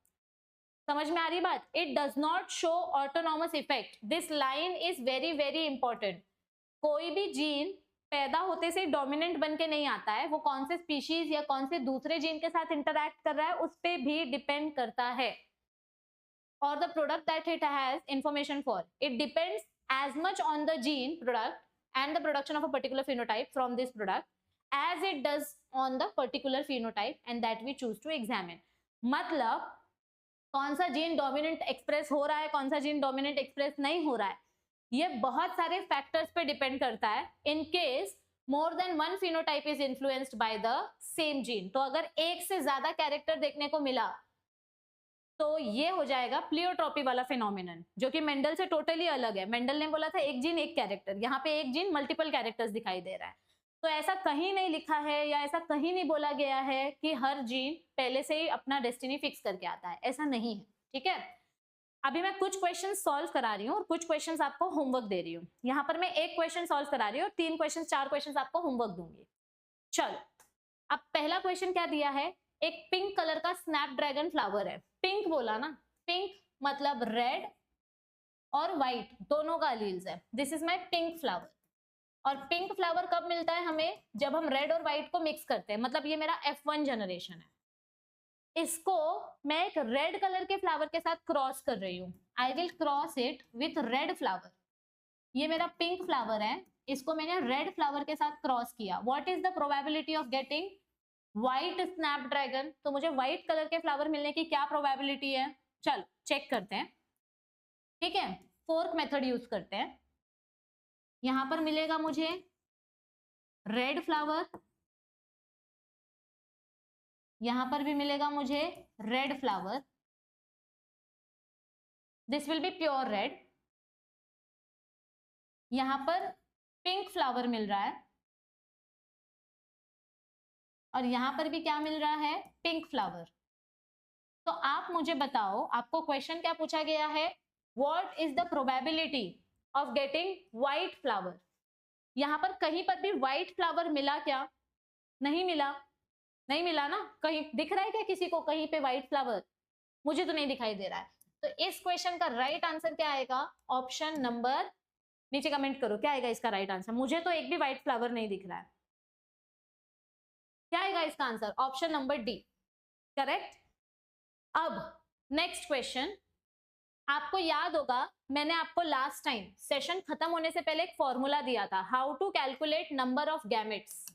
समझ में आ रही बात? It does not show autonomous effect. This line is very very important. कोई भी जीन पैदा होते से डोमिनेंट बन के नहीं आता है, वो कौन से स्पीशीज या कौन से दूसरे जीन के साथ इंटरैक्ट कर रहा है उस पे भी डिपेंड करता है, और the product that it has information for, it depends as much on the gene product and the production of a particular phenotype from this product as it does on the particular phenotype and that we choose to examine. मतलब कौन सा जीन डोमिनेंट एक्सप्रेस हो रहा है, कौन सा जीन डोमिनेंट एक्सप्रेस नहीं हो रहा है, ये बहुत सारे फैक्टर्स पे डिपेंड करता है। In case more than one phenotype is influenced by the same gene, तो अगर एक से ज्यादा कैरेक्टर देखने को मिला तो ये हो जाएगा प्लियोट्रोपी वाला फिनोमिनन, जो कि मेंडल से टोटली अलग है। मेंडल ने बोला था एक जीन एक कैरेक्टर, यहाँ पे एक जीन मल्टीपल कैरेक्टर्स दिखाई दे रहा है। तो ऐसा कहीं नहीं लिखा है या ऐसा कहीं नहीं बोला गया है कि हर जीन पहले से ही अपना डेस्टिनी फिक्स करके आता है, ऐसा नहीं है, ठीक है। अभी मैं कुछ क्वेश्चन सॉल्व करा रही हूँ और कुछ क्वेश्चंस आपको होमवर्क दे रही हूँ। यहाँ पर मैं एक क्वेश्चन सॉल्व करा रही हूँ और 3 क्वेश्चन 4 क्वेश्चन आपको होमवर्क दूंगी। चलो, अब पहला क्वेश्चन क्या दिया है, एक पिंक कलर का स्नैपड्रैगन फ्लावर है। पिंक बोला ना, पिंक मतलब रेड और व्हाइट दोनों का अलील्स है। This is my pink flower. और पिंक फ्लावर कब मिलता है हमें? जब हम रेड और व्हाइट को मिक्स करते हैं, मतलब ये मेरा F1 जनरेशन है। इसको मैं एक रेड कलर के फ्लावर के साथ क्रॉस कर रही हूँ। I will cross it with red flower. ये मेरा पिंक फ्लावर है, इसको मैंने रेड फ्लावर के साथ क्रॉस किया। What is the probability of getting white Snapdragon? तो मुझे व्हाइट कलर के फ्लावर मिलने की क्या प्रोबेबिलिटी है? चलो चेक करते हैं, ठीक है। फोर्क मेथड यूज करते हैं। यहां पर मिलेगा मुझे रेड फ्लावर, यहां पर भी मिलेगा मुझे red flower, this will be pure red. यहां पर पिंक फ्लावर मिल रहा है और यहां पर भी क्या मिल रहा है? Pink flower. तो आप मुझे बताओ, आपको क्वेश्चन क्या पूछा गया है? What is the probability of getting white flower? यहां पर कहीं पर भी व्हाइट फ्लावर मिला क्या? नहीं मिला, नहीं मिला ना। कहीं दिख रहा है क्या किसी को कहीं पे व्हाइट फ्लावर? मुझे तो नहीं दिखाई दे रहा है। तो इस क्वेश्चन का राइट आंसर क्या आएगा? ऑप्शन नंबर, नीचे कमेंट करो क्या आएगा इसका राइट आंसर। मुझे तो एक भी व्हाइट फ्लावर नहीं दिख रहा है। क्या आएगा इसका answer? Option number D, correct. अब नेक्स्ट क्वेश्चन, आपको याद होगा मैंने आपको लास्ट टाइम सेशन खत्म होने से पहले एक फॉर्मूला दिया था, how to calculate number of gametes.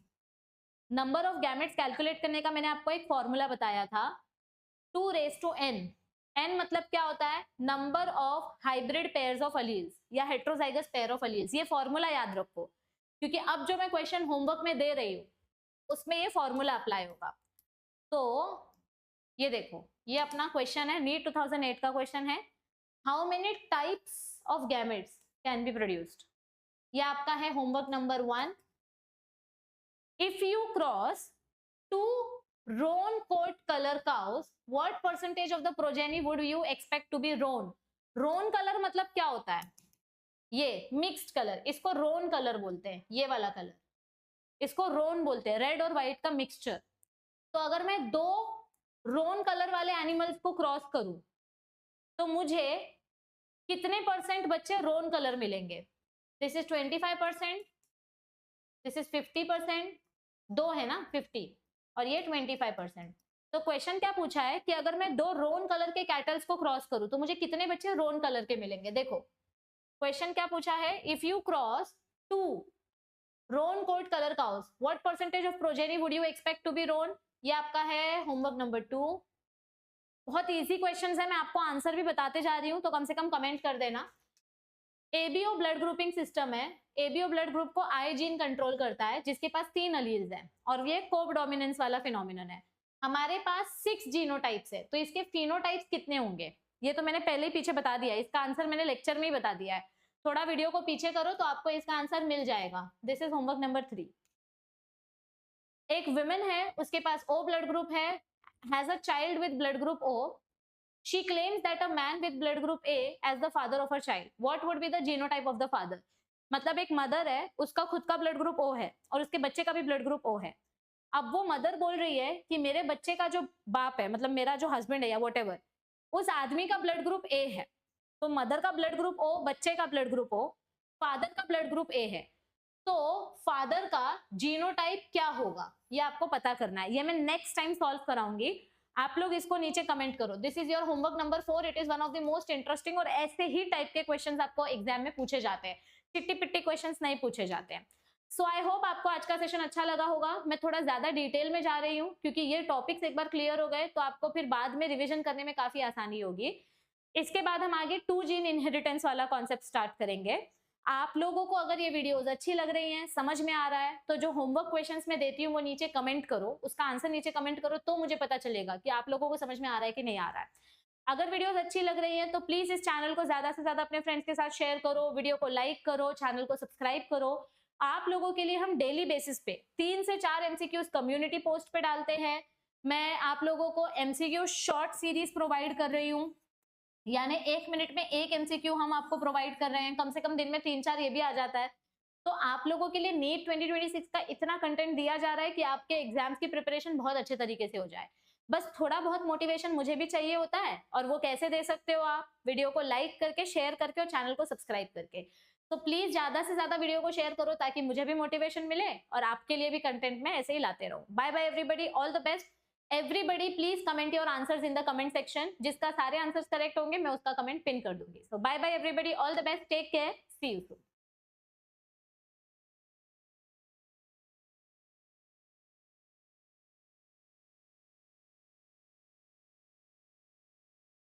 Number of gametes calculate करने का मैंने आपको एक फॉर्मूला बताया था, 2 raised to n। N मतलब क्या होता है, number of hybrid pairs of alleles या हेट्रोजाइगस पेयर ऑफ अलील्स। ये फॉर्मूला याद रखो, क्योंकि अब जो मैं क्वेश्चन होमवर्क में दे रही हूँ उसमें ये फॉर्मूला अप्लाई होगा। तो ये देखो, ये अपना क्वेश्चन है, नीट 2008 का क्वेश्चन है, how many types of gametes can be produced. ये आपका है homework number 1। If you cross 2 roan coat color cows, what percentage of the progeny would you expect to be roan? roan color मतलब क्या होता है, ये मिक्स्ड कलर, इसको रोन कलर बोलते हैं, ये वाला कलर इसको रोन बोलते हैं, रेड और व्हाइट का मिक्सचर। तो अगर मैं 2 रोन कलर वाले एनिमल्स को क्रॉस करूं तो मुझे कितने परसेंट बच्चे रोन कलर मिलेंगे? दिस इज 25%, दिस इज 50%, 2 है ना 50 और ये 25%। तो क्वेश्चन क्या पूछा है कि अगर मैं 2 रोन कलर के कैटल्स को क्रॉस करूं तो मुझे कितने बच्चे रोन कलर के मिलेंगे। देखो क्वेश्चन क्या पूछा है, if you cross 2 roan coat colour cows, what percentage of progeny would you expect to be roan. ये आपका है होमवर्क नंबर 2। बहुत इजी क्वेश्चंस है, मैं आपको आंसर भी बताते जा रही हूं तो कम से कम कमेंट कर देना। एबीओ ब्लड ग्रुपिंग सिस्टम है, एबीओ ब्लड ग्रुप को आई जीन कंट्रोल करता है जिसके पास 3 अलील्स हैं और ये कोडोमिनेंस वाला फिनोमिनन है। हमारे पास 6 जीनोटाइप्स है, तो इसके फिनोटाइप्स कितने होंगे ये तो मैंने पहले ही पीछे बता दिया, इसका आंसर मैंने लेक्चर में ही बता दिया है। थोड़ा वीडियो को पीछे करो तो आपको इसका आंसर मिल जाएगा। This is homework number 3। एक वुमेन है, उसके पास ओ ब्लड ग्रुप है, has a child with blood group O. She claims that a man with blood group A as the father of her child. What would be the genotype of the father? मतलब एक मदर है, उसका खुद का ब्लड ग्रुप O है और उसके बच्चे का भी ब्लड ग्रुप O है। अब वो मदर बोल रही है कि मेरे बच्चे का जो बाप है, मतलब मेरा जो हस्बैंड है या व्हाटएवर, उस आदमी का ब्लड ग्रुप A है। तो मदर का ब्लड ग्रुप O, बच्चे का ब्लड ग्रुप O, फादर का ब्लड ग्रुप A है। तो फादर का जीनोटाइप क्या होगा ये आपको पता करना है। ये मैं नेक्स्ट टाइम सॉल्व कराऊंगी, आप लोग इसको नीचे कमेंट करो। This is your homework number 4। It is one of the most interesting और ऐसे ही टाइप के क्वेश्चंस आपको एग्जाम में पूछे जाते हैं, चिट्टी पिट्टी क्वेश्चंस नहीं पूछे जाते हैं। सो आई होप आपको आज का सेशन अच्छा लगा होगा। मैं थोड़ा ज्यादा डिटेल में जा रही हूँ क्योंकि ये टॉपिक्स एक बार क्लियर हो गए तो आपको फिर बाद में रिविजन करने में काफी आसानी होगी। इसके बाद हम आगे 2 जीन इनहेरिटेंस वाला कॉन्सेप्ट स्टार्ट करेंगे। आप लोगों को अगर ये वीडियोस अच्छी लग रही हैं, समझ में आ रहा है, तो जो होमवर्क क्वेश्चंस मैं देती हूँ वो नीचे कमेंट करो, उसका आंसर नीचे कमेंट करो, तो मुझे पता चलेगा कि आप लोगों को समझ में आ रहा है कि नहीं आ रहा है। अगर वीडियोस अच्छी लग रही है तो प्लीज इस चैनल को ज्यादा से ज्यादा अपने फ्रेंड्स के साथ शेयर करो, वीडियो को लाइक करो, चैनल को सब्सक्राइब करो। आप लोगों के लिए हम डेली बेसिस पे 3 से 4 एमसीक्यूज कम्युनिटी पोस्ट पे डालते हैं। मैं आप लोगों को एमसीक्यू शॉर्ट सीरीज प्रोवाइड कर रही हूँ, यानी 1 मिनट में 1 एमसीक्यू हम आपको प्रोवाइड कर रहे हैं, कम से कम दिन में 3-4 ये भी आ जाता है। तो आप लोगों के लिए नीट 2026 का इतना कंटेंट दिया जा रहा है कि आपके एग्जाम्स की प्रिपरेशन बहुत अच्छे तरीके से हो जाए। बस थोड़ा बहुत मोटिवेशन मुझे भी चाहिए होता है, और वो कैसे दे सकते हो आप, वीडियो को लाइक करके, शेयर करके और चैनल को सब्सक्राइब करके। तो प्लीज ज्यादा से ज्यादा वीडियो को शेयर करो ताकि मुझे भी मोटिवेशन मिले और आपके लिए भी कंटेंट में ऐसे ही लाते रहो। Bye bye everybody, all the best. Everybody please comment your answers in the comment section. जिसका सारे आंसर्स करेक्ट होंगे मैं उसका कमेंट पिन कर दूंगी। So bye bye everybody, all the best, take care, see you soon.